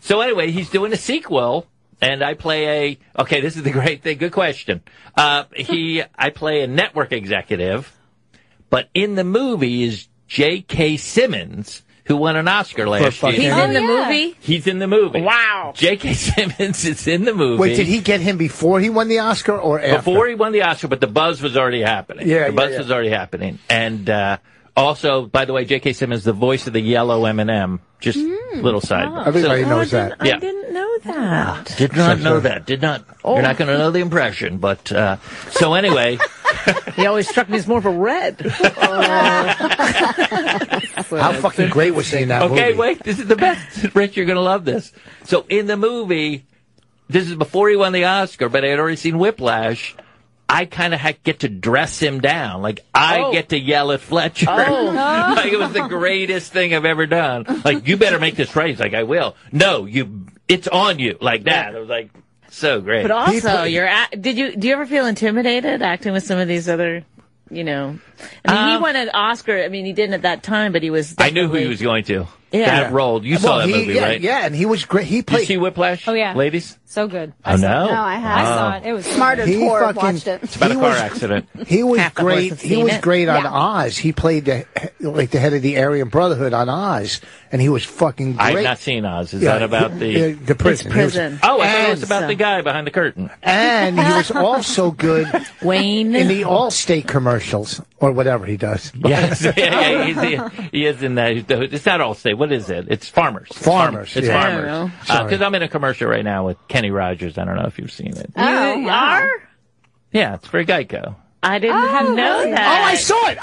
So anyway, he's doing a sequel. And I play this is the great thing. Good question. I play a network executive, but in the movie is J.K. Simmons, who won an Oscar last year. He's in the movie? He's in the movie. Wow. J.K. Simmons is in the movie. Wait, did he get him before he won the Oscar or after? Before he won the Oscar, but the buzz was already happening. The buzz was already happening. And also, by the way, J.K. Simmons, the voice of the yellow M&M. Just little side. Everybody knows that. I didn't know that. Did not know that. Did not. You're not going to know the impression. But so anyway, He always struck me as more of a red. How fucking great was he in that movie? Okay, wait, this is the best. Rich, you're going to love this. So in the movie, this is before he won the Oscar, but I had already seen Whiplash. I kind of get to dress him down. Like, I get to yell at Fletcher. Like, it was the greatest thing I've ever done. Like, you better make this right. He's like, I will. No, it's on you. Like that. It was like, so great. But also, do you ever feel intimidated acting with some of these other, he won an Oscar. I mean, he didn't at that time, but he was. I knew who he was going to. Yeah. That role. You saw that movie, right? Yeah, and he was great. He played. Did you see Whiplash? Oh, yeah. Ladies? So good. Oh, no? No, I have. I saw it. It was Smarter Tor watched it. It's about a car accident. He was Half the great. horse have He seen was it. great on Oz. He played the head of the Aryan Brotherhood on Oz, and he was fucking great. I have not seen Oz. Is that about the prison? It's prison. I thought it was about the guy behind the curtain. And he was also good Wayne in the Allstate commercials or whatever he does. Yes, he is in that. It's not Allstate. What is it? It's Farmers. It's Farmers. It's Yeah. I don't know. Farmers. Because I'm in a commercial right now with Kenny Rogers. I don't know if you've seen it. You are? Yeah, it's for Geico. I didn't know that. Oh, I saw it.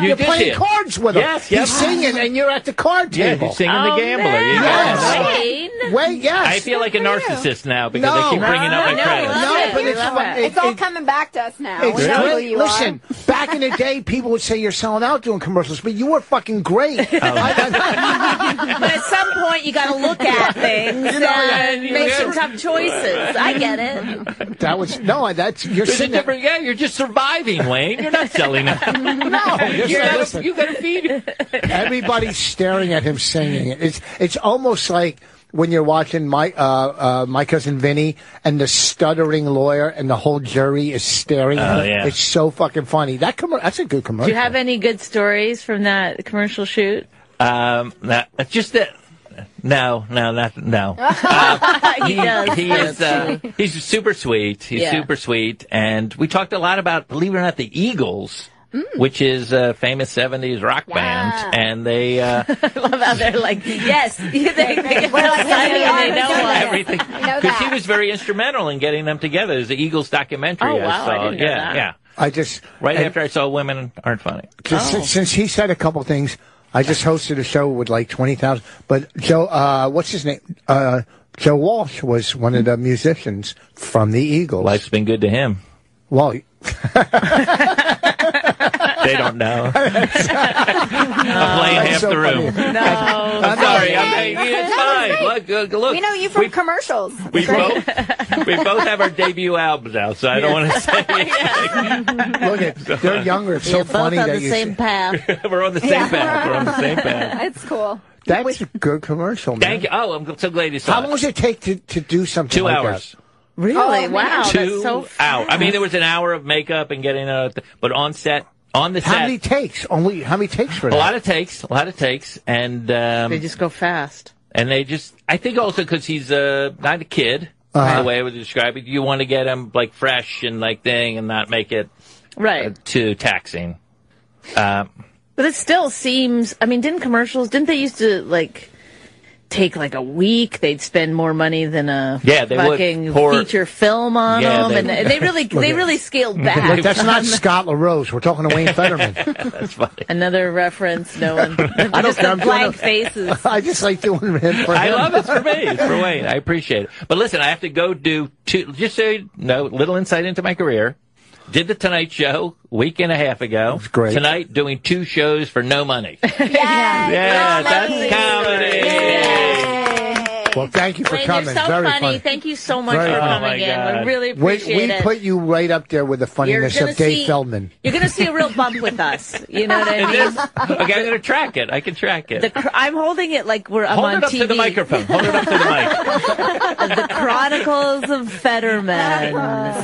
You You're did playing see it. cards with him. Yes, He's singing, and you're at the card Yeah, table. he's singing the gambler. You Yes. know. Wait, yes. I feel like a narcissist now because No. they keep bringing up my No, credits. No, but it's love fun. it. It's all coming back to us now. It's We know who great. you Listen, back in the day, people would say you're selling out doing commercials, but you were fucking great. But at some point, you got to look at things and make some tough choices. I get it. That's you're There's a sitting there. different. Yeah, you're just surviving, Wayne. You're not selling out. No, listen. You got to feed. Everybody's staring at him singing. It's almost like when you're watching my cousin Vinny and the stuttering lawyer and the whole jury is staring at him. Yeah. It's so fucking funny. That's a good commercial. Do you have any good stories from that commercial shoot? Just that. No. He does. He is. He's super sweet. He's super sweet, and we talked a lot about, believe it or not, the Eagles. Which is a famous 70s rock band, and they I love how they're like, yes, they get excited and they know everything. Because he was very instrumental in getting them together. There's the Eagles documentary. Oh, wow, saw. I didn't know that. Yeah. After I saw Women Aren't Funny. Since he said a couple things, I just hosted a show with like 20,000. But Joe, what's his name? Joe Walsh was one of the musicians from the Eagles. Life's been good to him. Well, they don't know. I'm playing half the room. No. I'm sorry. It's fine. Look. We know you from commercials. We both have our debut albums out, so I don't want to say anything. Look, they're younger. It's so You're funny both on that the you same path. We're on the same path. We're on the same path. It's cool. That's a good commercial, man. Thank you. Oh, I'm so glad you saw it. How long does it take to do something 2 like hours. that? Really? Wow. 2 That's so hours. I mean, there was an hour of makeup and getting but on the set. How many takes? How many takes for that? A lot of takes, and they just go fast. And they just, I think also because he's not a kid, the way I would describe it. You want to get him like fresh and like thing, and not make it too taxing. But it still seems. I mean, didn't they used to like take like a week? They'd spend more money than a fucking feature film on them, and they really scaled back. Look, that's not Scott LaRose. We're talking to Wayne Fetterman. That's funny. Another reference, no one. I don't care. Blank faces. I just like doing it for him. I love it. It's for me. It's for Wayne. I appreciate it. But listen, I have to go do two. Just so you know, little insight into my career. Did the Tonight Show a week and a half ago. That's great. Tonight, doing 2 shows for no money. Yeah, that's comedy. Well, thank you for Wayne, coming. You're so Very funny. Thank you so much for coming in. We really appreciate it. We put you right up there with the funniness of Dave Feldman. You're going to see a real bump with us. You know what I mean? Okay, I'm going to track it. I can track it. I'm holding it like I'm Hold on it up TV. to the microphone. Hold it up to the mic. The Chronicles of Fetterman.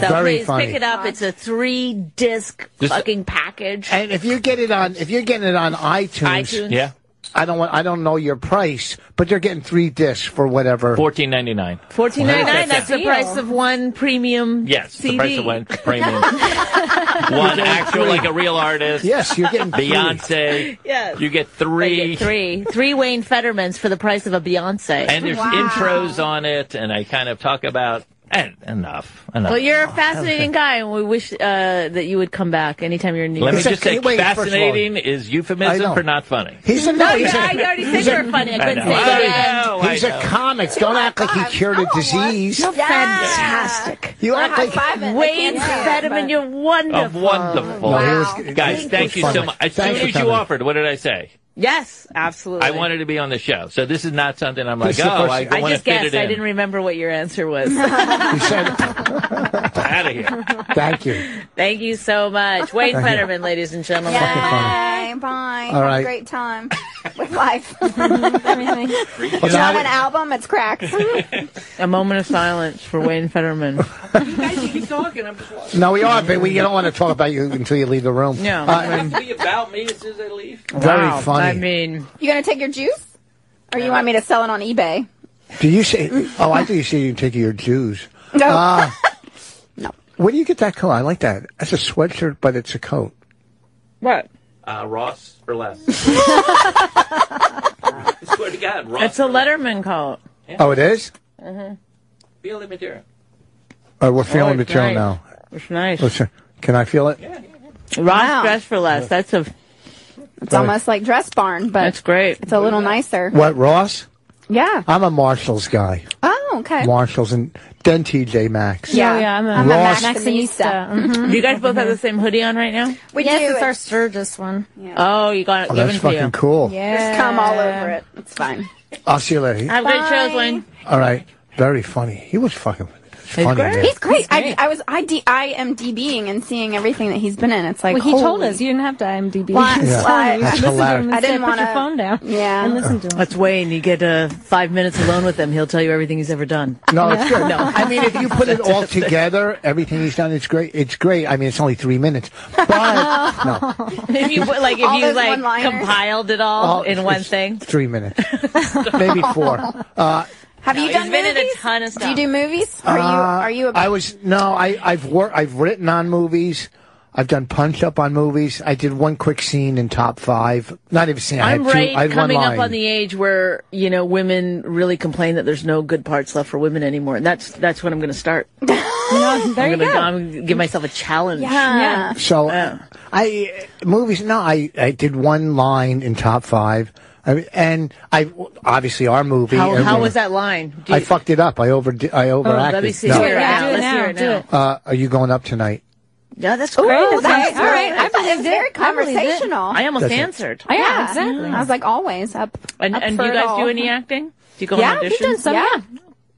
So Very please funny. pick it up. It's a 3-disc fucking package. And if you're getting it on iTunes, yeah. I don't know your price, but they're getting 3 discs for whatever. $14.99. $14.99. That's the price of one premium. Yes, CD. the price of one premium. One actual, like a real artist. Yes, you're getting 3. Beyonce. Yes. You get 3. Three Wayne Fettermans for the price of a Beyonce. And there's intros on it, and I kind of talk about And enough. Well, you're a fascinating guy, and we wish that you would come back anytime you're in New York. Let me just say, fascinating is euphemism for not funny. He's a I already said you were funny. I couldn't say it again. He's a comic. Don't act like he cured a disease. You're fantastic. You act like Wayne Fetterman. You're wonderful. Wonderful. Wow. Guys, thank you so much. As soon as you offered, what did I say? Yes, absolutely. I wanted to be on the show. So this is not something I'm like, I want to just fit guessed. it in. I didn't remember what your answer was. You said out of here. Thank you. Thank you so much. Wayne Fetterman, ladies and gentlemen. Yay, bye. All Have right. a great time with life. Everything. It's not an album, it's cracks. A moment of silence for Wayne Fetterman. You guys keep talking. I'm just watching. No, we are, but we don't want to talk about you until you leave the room. No. It has to be about me as soon as I leave. Very funny. I mean, You gonna take your juice? Or you want me to sell it on eBay? Do you say? Oh, I thought you said you take your Jews. No. No. Where do you get that coat? I like that. That's a sweatshirt, but it's a coat. what? Ross for less. I swear to God, Ross. It's a Letterman coat. Yeah. Oh, it is? Feel the material. We're feeling it's material nice. now. It's nice. Listen, can I feel it? Ross Dress for Less. That's It's almost like Dress Barn, but that's great. it's a little nicer. What, Ross? Yeah. I'm a Marshalls guy. Oh, okay. Marshalls and then TJ Maxx. Yeah, I'm a Ross- Maxxinista. You guys both have the same hoodie on right now? We Yes, do. it's our Sturgis one. Oh, you got it Oh, given that's to you. fucking cool. Just come all over it. It's fine. I'll see you later. Have great shows, Wayne. All right. Very funny. He was fucking funny. great. Man. He's great. I am DBing and seeing everything that he's been in. It's like, Well, he told holy- us you didn't have to IMDb. Well, Yeah. well, That's Listen to hilarious. him I didn't instead, put your wanna- phone down Yeah. and listen to him. That's Wayne. You get 5 minutes alone with him. He'll tell you everything he's ever done. No, it's good. No, I mean, if you put it all together, everything he's done, it's great. It's great. I mean, it's only 3 minutes, but no, If you put, like, if All you those like one-liners. compiled it all in one it's thing. 3 minutes, maybe 4. Have you done He's been in movies? a ton of stuff. Do you do movies? Are you? I've written on movies. I've done punch up on movies. I did one quick scene in Top 5. Not even scene. I I'm had two. I right had one coming up line. on the age where, women really complain that there's no good parts left for women anymore. And that's when I'm going to start. There I'm you going go. to give myself a challenge. Yeah. So, movies. No, I did one line in Top 5, and I obviously our movie. How was that line? I fucked it up. I overacted. Let me see. No. Hear it Yeah, out. do it Let's now, hear it do now. it. Are you going up tonight? Yeah, that's great. Oh, That's that's all right. great. I believed It's very it. I believed it. conversational. I almost That's it. answered. Oh, yeah, exactly. I was like, always up. And up do for you it guys all. do any acting? Do you go Yeah, on we've auditions? done some, Yeah. yeah.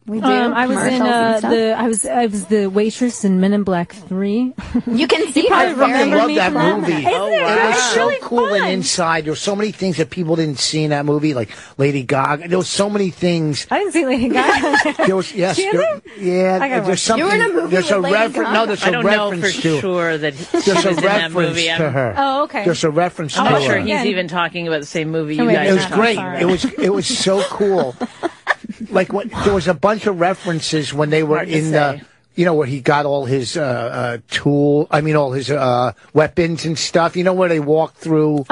We do. I was in commercials and stuff. I was the waitress in Men in Black 3. You can see probably her very- remember I love me that from movie. that. It was so cool and inside. There were so many things that people didn't see in that movie, like Lady Gaga. There was so many things. I didn't see Lady Gaga. There was She in there? yeah. I gotta There's watch. something. You were in a movie there's a with Lady reference. Gaga? No, there's I a don't know reference for to. sure that she There's was a in that reference movie. to her. Oh, okay. There's a reference to I'm not her. sure he's Yeah. even talking about the same movie Can you we- guys It was are great. talking It was so cool. Like there was a bunch of references when they were Hard to in say. where he got all his all his weapons and stuff. You know where they walked through.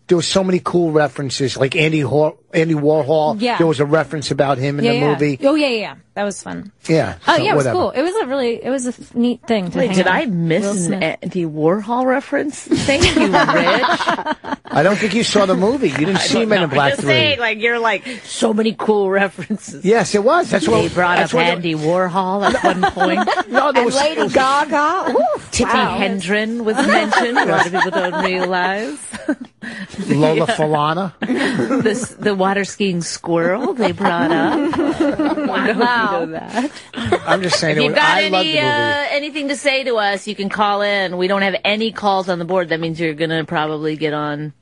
There was so many cool references, like Andy Warhol. Yeah. There was a reference about him in the movie. Oh, yeah. That was fun. Yeah. Oh, so yeah, it was whatever. cool. It was a neat thing to Wait, hang did out I with Will miss an Smith. Andy Warhol reference? Thank you, Rich. I don't think you saw the movie. You didn't see Men in Black 3. You're like, so many cool references. Yes, it was. That's what They brought up Andy Warhol at one point. No, there And was Lady Gaga. Ooh, Tippi wow. Hendren was mentioned. A lot of people don't realize. Lola Falana. The water skiing squirrel they brought up. Wow. That. I'm just saying. If you've got I love the movie. anything to say to us, you can call in. We don't have any calls on the board. That means you're going to probably get on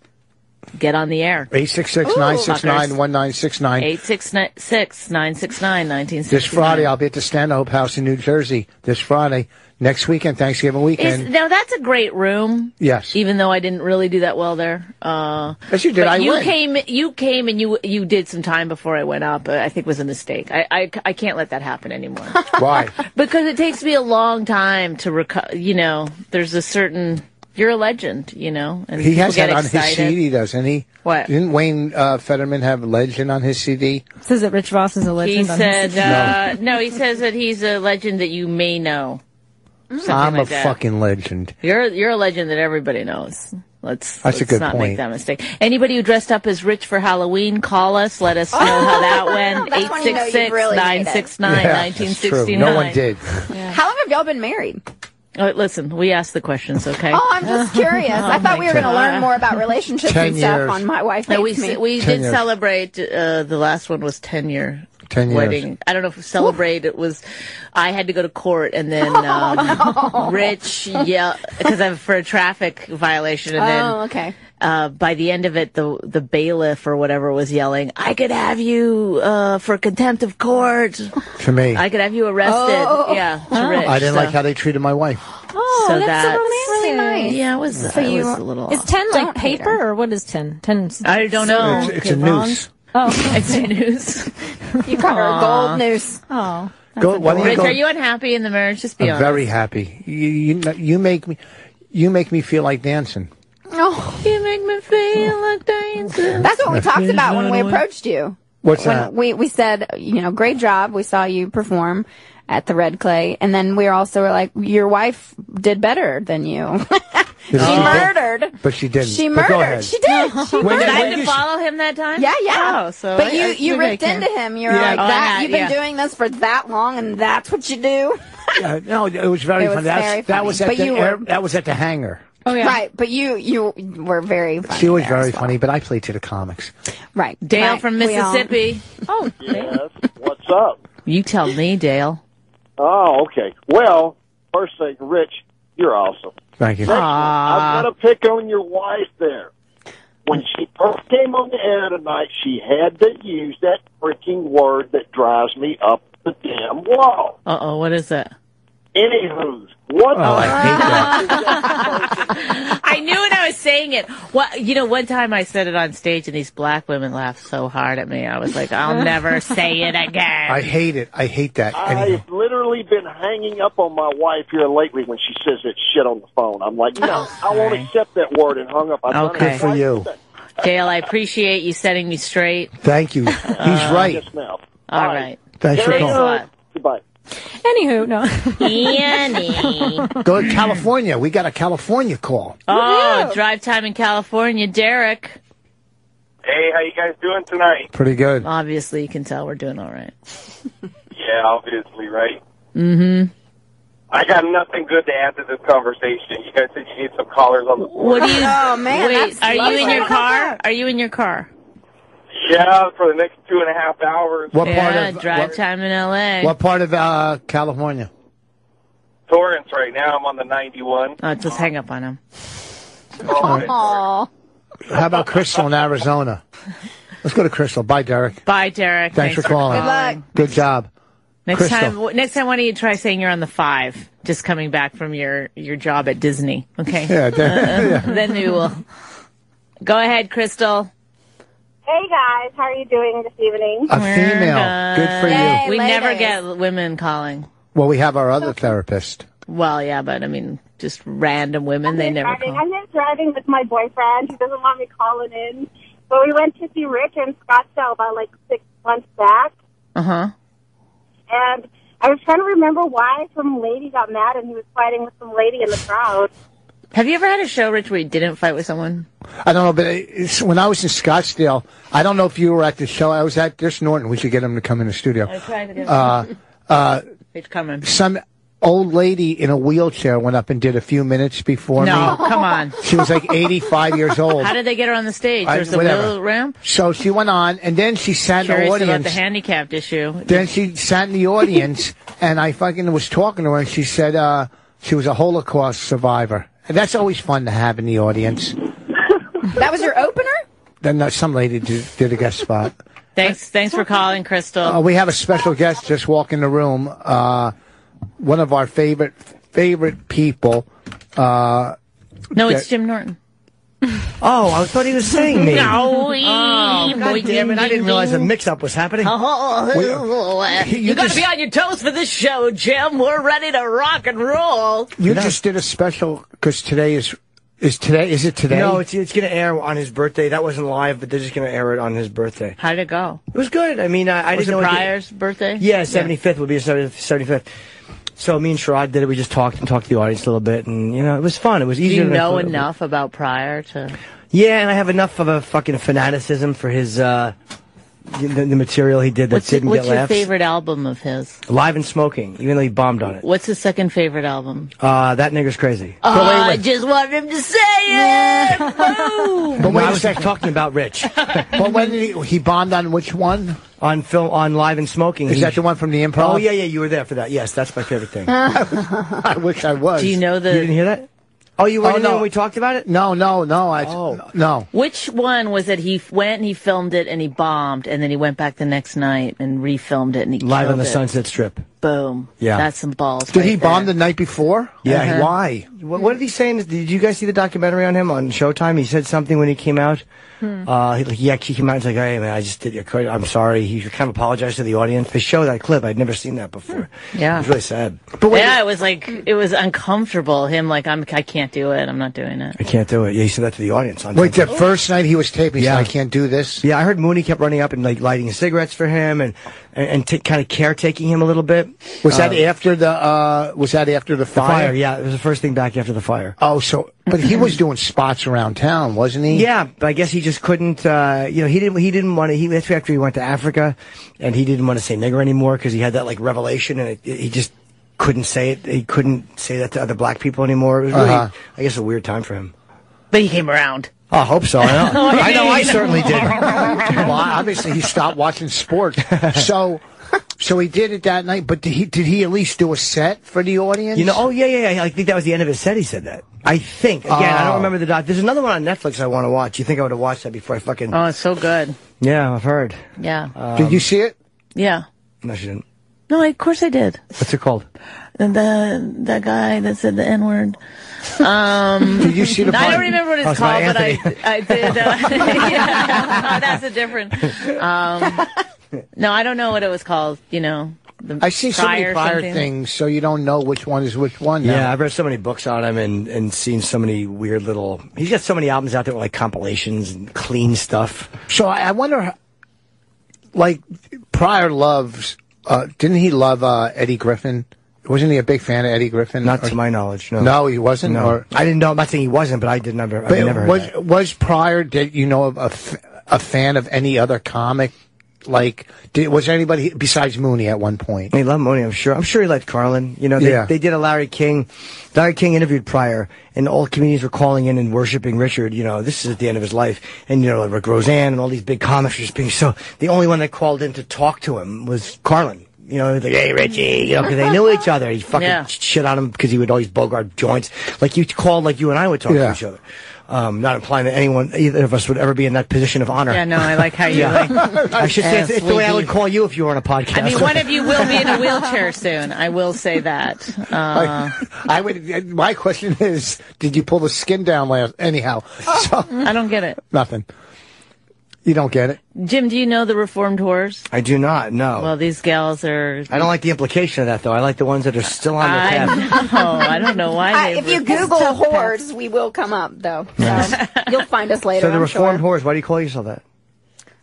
the air. 866-969-1969. 866-969-1969. This Friday, I'll be at the Stanhope House in New Jersey. This Friday. Next weekend, Thanksgiving weekend. Now, that's a great room. Yes. Even though I didn't really do that well there. Yes, you did. But I you went. came and you did some time before I went up. I think it was a mistake. I can't let that happen anymore. Why? Because it takes me a long time to recover. There's a certain You're a legend, you know. And He has people that get on excited. his CD, doesn't he? What? Didn't Wayne Fetterman have Legend on his CD? It says that Rich Voss is a legend. He on said, his no, he says that he's a legend that you may know. Something I'm like a that. fucking legend. You're a legend that everybody knows. Let's a good not point. make that mistake. Anybody who dressed up as Rich for Halloween, call us. Let us know how that went. That's when you know you've really made it. 866-969-1969. No one did. How long have y'all been married? Listen, we asked the questions, okay? Oh, I'm just curious. I thought we were going to learn more about relationships 10 and stuff years. on My Wife No, Hates Me. we 10 did years. celebrate, the last one was 10-year 10 years. wedding. I don't know if celebrate, it was, I had to go to court and then, Rich, because for a traffic violation and then. Oh, okay. By the end of it, the bailiff or whatever was yelling, I could have you, for contempt of court. To me. I could have you arrested. Yeah, to Rich. I didn't like how they treated my wife. Oh, So that's so romantic. Really nice. Yeah, it was, So it you- was a little Is off. 10 like Don't hate paper, her. or what is 10? 10 I don't know. It's a noose. Oh, It's a news. You got her a gold noose. oh. Why don't you Rich, go? are you unhappy in the marriage? Just be I'm honest. very happy. You make me feel like dancing. Oh, You make me feel like dancing. that's what we talked about when we approached you. What's When that? we said, great job. We saw you perform at the Red Clay, and then we also were like, your wife did better than you. She murdered. But she didn't. She But go murdered. ahead. She did. She When Did murdered. I when have to you- follow him that time? Yeah. Oh, so But I you think ripped I can. into him. You're Yeah. like that. Oh, You've been yeah. doing this for that long, and that's what you do. No, it was very It was funny. very That was at funny. But you were- that was at the hangar. Oh, yeah. Right. But you were very funny. She was there very as well. funny, but I played to the comics. Right. Dale Right. from We all- Mississippi. Oh, Yes. What's up? You tell me, Dale. Oh, okay. Well, first thing, Rich, you're awesome. Thank you. I'm going to pick on your wife there. When she first came on the air tonight, she had to use that freaking word that drives me up the damn wall. Uh-oh, what is that? Anywho's. What Oh, I hate that. I knew when I was saying it. One time I said it on stage and these black women laughed so hard at me. I was like, I'll never say it again. I hate it. I hate that. I've literally been hanging up on my wife here lately when she says that shit on the phone. I'm like, no, I won't accept that word, and hung up. I've done Okay. it Good for twice you. today. Dale, I appreciate you setting me straight. Thank you. He's right. Just now. All right. Thanks for Very Thanks a calling. lot. Goodbye. Anywho, no. Annie. Go to California. We got a California call. Oh, drive time in California. Derek. Hey, how you guys doing tonight? Pretty good. Obviously, you can tell we're doing all right. Yeah, obviously, right? Mm-hmm. I got nothing good to add to this conversation. You guys said you need some callers on the board. What do you... Oh, man. Wait, that's are you in lovely. your car? Are you in your car? Yeah, for the next 2.5 hours. What part Yeah, of drive time in L.A. What part of California? Torrance right now. I'm on the 91. Oh, just hang up on him. Aw. How about Crystal in Arizona? Let's go to Crystal. Bye, Derek. Bye, Derek. Thanks for calling. Good luck. Good job. Next Crystal. time, why don't you try saying you're on the 5, just coming back from your job at Disney, okay? Yeah, yeah. Then you will. Go ahead, Crystal. Hey guys, how are you doing this evening? A female. Good for you. Yay. We ladies. never get women calling. Well, we have our other therapist. Well, yeah, but I mean, just random women, they never driving. call. I'm just driving with my boyfriend. He doesn't want me calling in. But we went to see Rick in Scottsdale about 6 months back. Uh-huh. And I was trying to remember why some lady got mad and he was fighting with some lady in the crowd. Have you ever had a show, Rich, where you didn't fight with someone? I don't know, but when I was in Scottsdale, I don't know if you were at the show I was at. There's Norton. We should get him to come in the studio. I tried to get He's coming. Some old lady in a wheelchair went up and did a few minutes before No, me. come on. She was like 85 years old. How did they get her on the stage? There's a whatever. wheel ramp? So she went on, and then she sat in the Curious about audience. the handicapped issue. Then she sat in the audience, and I fucking was talking to her, and she said she was a Holocaust survivor. And that's always fun to have in the audience. That was your opener? Then some lady did a guest spot. Thanks for calling, Crystal. We have a special guest just walk in the room. One of our favorite people. No, it's Jim Norton. Oh, I thought he was saying me. No, God damn it. I didn't realize a mix-up was happening. You got to be on your toes for this show, Jim. We're ready to rock and roll. You just did a special, because today is Is it today? No, it's going to air on his birthday. That wasn't live, but they're just going to air it on his birthday. How did it go? It was good. I mean, I was didn't know. Was it Pryor's birthday? Yeah, 75th would be his 75th. So me and Sherrod did it. We just talked to the audience a little bit, and it was fun. It was easier. Do you know enough about Pryor to? Yeah, and I have enough of a fucking fanaticism for his the material he did that didn't get laughs. What's your favorite album of his? Live and Smoking, even though he bombed on it. What's his second favorite album? That Nigger's Crazy. Oh, I just wanted him to say it! Boom! But I was talking about Rich. But when did he bombed on which one? On film, on Live and Smoking. Is that the one from the Improv? Oh, yeah, you were there for that. Yes, that's my favorite thing. I wish I was. Do you know the... You didn't hear that? Oh, you weren't there when we talked about it? No. No. Which one was it? He went and he filmed it and he bombed, and then he went back the next night and refilmed it and he Live killed on the it. Sunset Strip. Boom. Yeah. That's some balls. Did he right bomb there. the night before? Yeah. Why? What did he say? Did you guys see the documentary on him on Showtime? He said something when he came out. He actually came out and was like, "Hey man, I just did. I'm sorry." He kind of apologized to the audience. They showed that clip. I'd never seen that before. Yeah, it was really sad. But it was like it was uncomfortable. Him like I can't do it. I'm not doing it. I can't do it. Yeah, he said that to the audience. Wait, the first night he was taping, he said, I can't do this? Yeah, I heard Mooney kept running up and like lighting cigarettes for him and kind of caretaking him a little bit. Was that after the fire? Yeah, it was the first thing back after the fire. Oh, but he was doing spots around town, wasn't he? Yeah, but I guess he just couldn't. He didn't want to. That's after he went to Africa, and he didn't want to say nigger anymore because he had that like revelation, and he just couldn't say it. He couldn't say that to other black people anymore. It was really, I guess, a weird time for him. But he came around. I hope so. I know. I certainly did. Well, obviously he stopped watching sports. So he did it that night, but did he at least do a set for the audience? Oh yeah. I think that was the end of his set. He said that. I think. Again, I don't remember the doc. There's another one on Netflix I want to watch. You think I would have watched that before I fucking... Oh, it's so good. Yeah, I've heard. Yeah. Did you see it? Yeah. No, she didn't. No, of course I did. What's it called? That guy that said the N-word. Did you see the I don't remember what it's called, but I did. No, that's a different... no, I don't know what it was called, I see so many prior things, so you don't know which one is which one now. Yeah, I've read so many books on him and seen so many weird little... He's got so many albums out there with like compilations and clean stuff. So I wonder, like, Pryor loves... didn't he love Eddie Griffin? Wasn't he a big fan of Eddie Griffin? Not to my knowledge, no. No, he wasn't? No. I didn't know. I'm not saying he wasn't, but I never heard that. Was Pryor, a fan of any other comic? Like, was there anybody besides Mooney at one point? He loved Mooney, I'm sure. I'm sure he liked Carlin. They did a Larry King. Larry King interviewed Pryor, and all comedians were calling in and worshiping Richard. This is at the end of his life. And, Rick Roseanne and all these big comics were just being so... The only one that called in to talk to him was Carlin. Like, hey, Richie, because they knew each other. He fucking shit on him because he would always Bogart joints. Like, you called like you and I would talk to each other. Not implying that either of us would ever be in that position of honor. Yeah, no, I like how you like... I should say it's the way I would call you if you were on a podcast. I mean, one of you will be in a wheelchair soon. I will say that. I would. My question is, did you pull the skin down last? Anyhow. So, I don't get it. Nothing. You don't get it? Jim, do you know the Reformed whores? I do not, no. Well, these gals are... I don't like the implication of that, though. I like the ones that are still on the tab. I don't know why If you Google whores, we will come up, though. So you'll find us later, So the Reformed sure. whores, why do you call yourself that?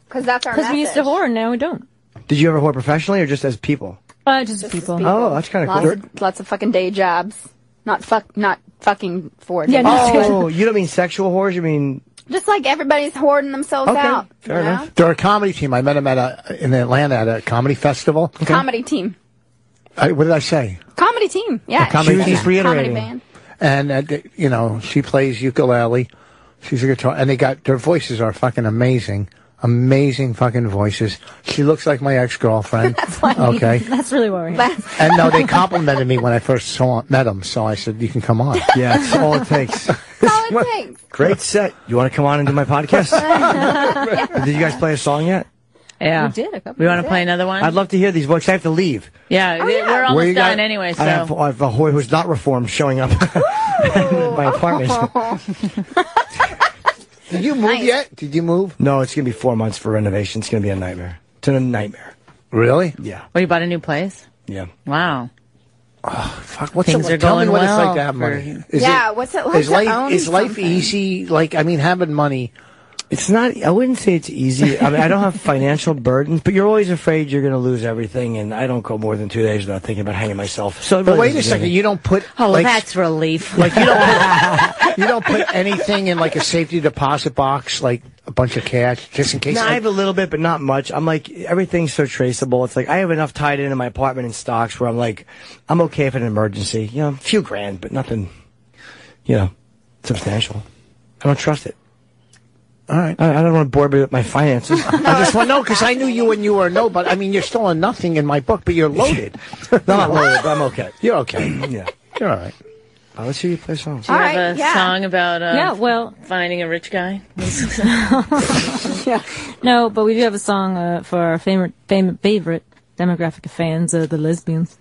Because that's our message. Because we used to whore, and now we don't. Did you ever whore professionally or just as people? Just people. Oh, that's kind of cool. Lots of fucking day jobs. Not fucking for Yeah, oh, you don't mean sexual whores, you mean... Just like everybody's hoarding themselves out. Fair enough. They're a comedy team. I met them in Atlanta at a comedy festival. Okay. Comedy team. What did I say? Comedy team, yeah. Comedy team. Comedy band. And, she plays ukulele. She's a guitar. And their voices are fucking amazing. Amazing fucking voices. She looks like my ex-girlfriend. That's funny. Okay. That's really worrying. And no, they complimented me when I first met them, so I said, you can come on. Yeah, that's all it takes. Great set. You want to come on and do my podcast? Did you guys play a song yet? Yeah. We did a couple. We want to play another one? I'd love to hear these voices. I have to leave. Yeah, we're almost done anyway, so... I have a whore who's not reformed showing up at my apartment. Did you move yet? Did you move? No, it's going to be 4 months for renovation. It's going to be a nightmare. It's a nightmare. Really? Yeah. Well, you bought a new place? Yeah. Wow. Fuck, what's Things are tell me going what it's well like to have for- money. What's it like to own Is life something? easy? Like, I mean, having money. It's not, I wouldn't say it's easy. I mean, I don't have financial burdens, but you're always afraid you're going to lose everything, and I don't go more than 2 days without thinking about hanging myself. So, But wait a second, you don't put... Oh, like, that's relief. Like, you don't put anything in, like, a safety deposit box, like a bunch of cash, just in case... No, I have a little bit, but not much. I'm like, everything's so traceable. It's like, I have enough tied in my apartment in stocks where I'm like, I'm okay for an emergency. You know, a few grand, but nothing, substantial. I don't trust it. All right. I don't want to bore me with my finances. I just want to know, because I knew you when you were but I mean, you're still on nothing in my book, but you're loaded. No, I'm not loaded, but I'm okay. You're okay. Yeah. You're all right. Let's hear you play songs. Do you have a song about finding a rich guy? No, but we do have a song for our favorite demographic of fans, the lesbians.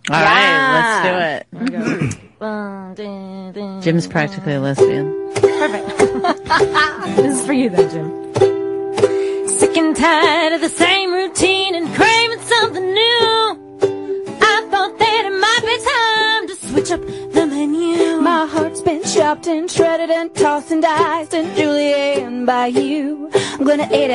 All right, let's do it. Jim's practically a lesbian. Perfect. This is for you then, Jim. Sick and tired of the same routine and craving something new. I thought that it might be time to switch up the menu. My heart's been chopped and shredded and tossed and diced and julienne by you. I'm gonna 8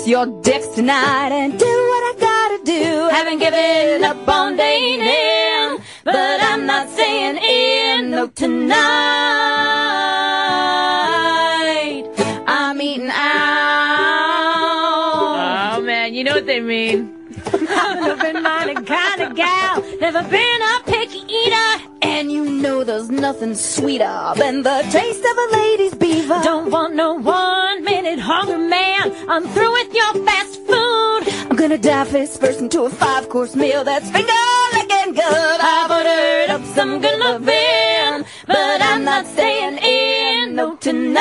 your dicks tonight and do what I gotta do. Haven't given up on dating, but I'm not staying in. No, tonight I'm eating out. Oh man, you know what they mean. I've never been minded kind of gal, never been a picky eater. And you know there's nothing sweeter than the taste of a lady's beaver. Don't want no 1 minute hunger, man. I'm through with your fast food. I'm gonna dive face first into a 5-course meal that's finger licking good. I've ordered up some good loving, but I'm not staying in. No, tonight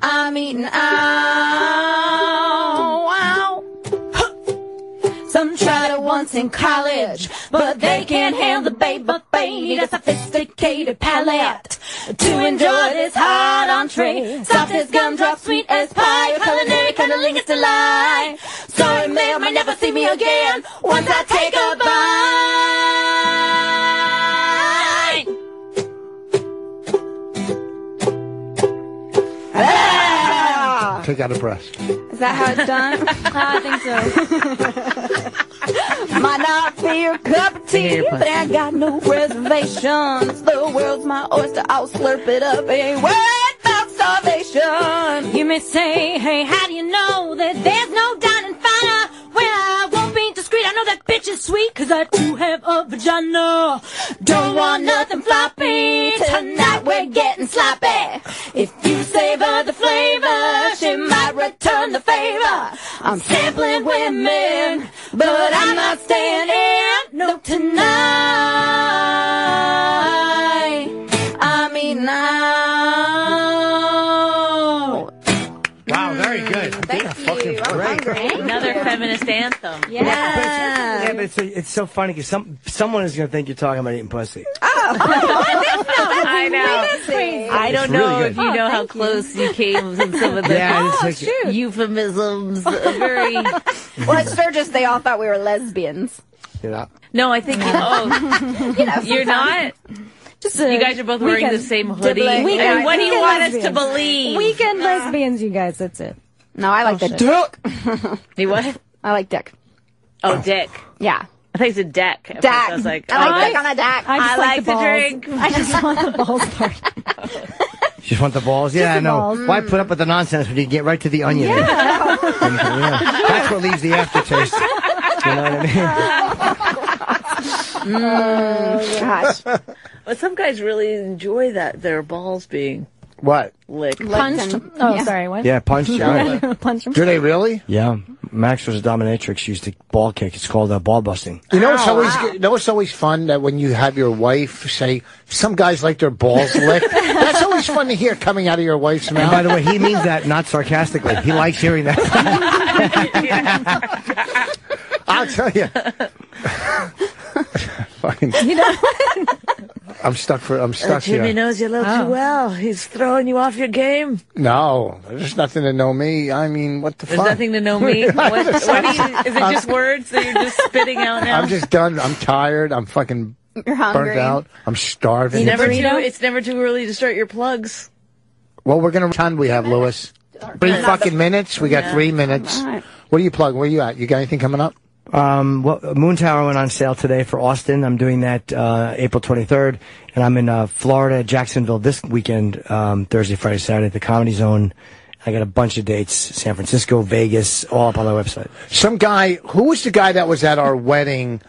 I'm eating out. Some tried it once in college, but they can't handle the baby buffet. A sophisticated palate to enjoy this hot entree. Soft as gumdrop, sweet as pie, a culinary cunnilingus delight. Sorry, ma'am, may never see me again once I take a bite. Ah! Take out a breast. Is that how it's done? I think so. Might not be your cup of tea, but I got no reservations. The world's my oyster, I'll slurp it up. Ain't worried about starvation. You may say, hey, how do you know that there's no dining finer? Well, I won't be discreet, I know that bitch is sweet, cause I too have a vagina. Don't want nothing floppy, tonight we're getting sloppy. If you savor the flavor, she might return the favor. I'm sampling women, but I'm not staying in. No, tonight I'm eating out. Wow, very good. Thank you. I'm hungry. Another feminist anthem. Yeah, but it's so funny because someone is going to think you're talking about eating pussy. I know. I don't know really if you know how close you came with some of the euphemisms. Very. Well, at Sturgis, they all thought we were lesbians. You're not. No, I think you're not. Just you guys are both wearing the same hoodie. What do you want us to believe? Weekend lesbians, you guys. That's it. No, I like the dick. You what? I like dick. Oh, dick. Yeah. I think it's a deck. At Deck. first I was like, I like dick on a deck. I like to drink. I just want the balls part. You just want the balls? Yeah, I know. balls. Why put up with the nonsense when you can get right to the onion? Yeah. That's what leaves the aftertaste. You know what I mean? Gosh. But some guys really enjoy that, their balls being What? licked. Punched. Oh, sorry. What? Yeah, punched. Right. Punch him. Do they really? Yeah, Max was a dominatrix. She used to ball kick. It's called ball busting. You know, it's always fun that when you have your wife say, some guys like their balls licked. That's always fun to hear coming out of your wife's mouth. And by the way, he means that not sarcastically. He likes hearing that. I'll tell you. Fucking. I'm stuck Jimmy here. knows you a little too well. He's throwing you off your game. No, there's nothing to know me. I mean, what the fuck? There's nothing to know me. Is it just words that you're just spitting out now? I'm just done. I'm tired. I'm fucking You're hungry. burnt out. I'm starving. It's never too early to start your plugs. Well, we're gonna. What time do we have, Lewis? 3 fucking minutes. We got 3 minutes. Right. What are you plugging? Where you at? You got anything coming up? Moon Tower went on sale today for Austin. I'm doing that April 23rd, and I'm in Florida, Jacksonville this weekend, Thursday, Friday, Saturday at the Comedy Zone. I got a bunch of dates: San Francisco, Vegas, all up on my website. Some guy. Who was the guy that was at our wedding?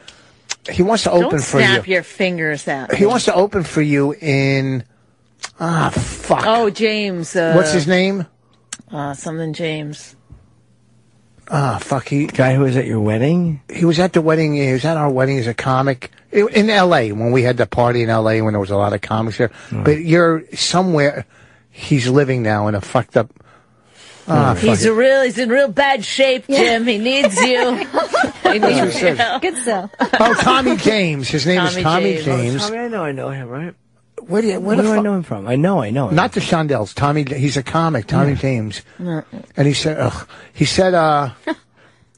He wants to open for you. Don't snap your fingers at me. He wants to open for you in. Fuck. Oh, James. What's his name? Something James. Fuck. Guy who was at your wedding? He was at the wedding. He was at our wedding as a comic in L.A. when we had the party in L.A. when there was a lot of comics there. But you're somewhere. He's living now in a fucked up. He's in real bad shape, Jim. He needs you. He needs you. Good stuff. Oh, Tommy James. His name is Tommy James. Tommy, I know him, right? Where do I know him from? I know him. Not the Shondells. Tommy. He's a comic. Tommy James. And he said,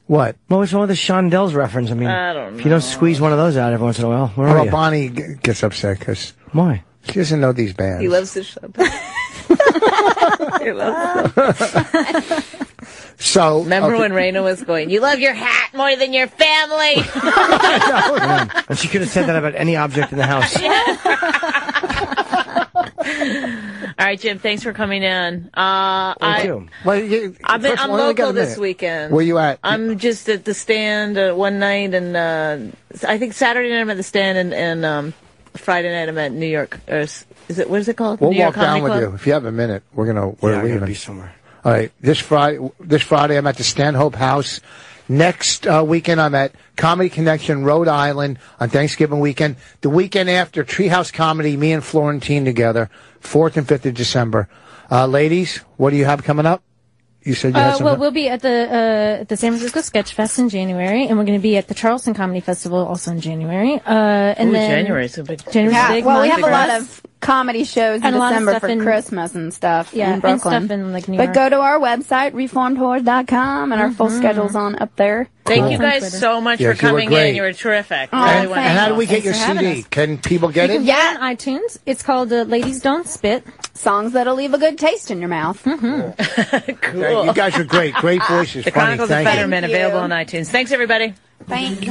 what? Well, what's wrong with the Shondells reference? I mean, I don't know. If you don't squeeze one of those out every once in a while, where are you? Bonnie gets upset because. Why? She doesn't know these bands. He loves the show. He loves it. So remember when Raina was going, you love your hat more than your family. And she could have said that about any object in the house. All right, Jim, thanks for coming in. Thank you. Well, I'm local this weekend. Where you at? I'm just at the stand one night, and I think Saturday night I'm at the stand, and Friday night I'm at New York. What is it called? We'll New York walk down Comedy with Club? you if you have a minute. We're I'm leaving. gonna be somewhere. All right, this Friday I'm at the Stanhope House. Next weekend I'm at Comedy Connection, Rhode Island on Thanksgiving weekend. The weekend after, Treehouse Comedy, me and Florentine together, 4th and 5th of December. Ladies, what do you have coming up? You said you had something. Well, we'll be at the San Francisco Sketch Fest in January, and we're going to be at the Charleston Comedy Festival also in January. And then January's a big. January's a big well, month we have for a lot us. of comedy shows in And a lot of December stuff for in- Christmas and stuff Yeah, in and Brooklyn. stuff in, like, New But York. go to our website, reformedwhore.com, and our full schedule's on up there. Thank you guys so much for Yes, you were coming great. in. You were terrific. Oh, Really And wonderful. how do we get Thanks your for having CD? us. Can people get it? Yeah, on iTunes. It's called Ladies Don't Spit. Songs that'll leave a good taste in your mouth. Okay, you guys are great. Great voices. The Funny. Chronicles of Thank you. Fetterman available on iTunes. Thanks, everybody. Thank you.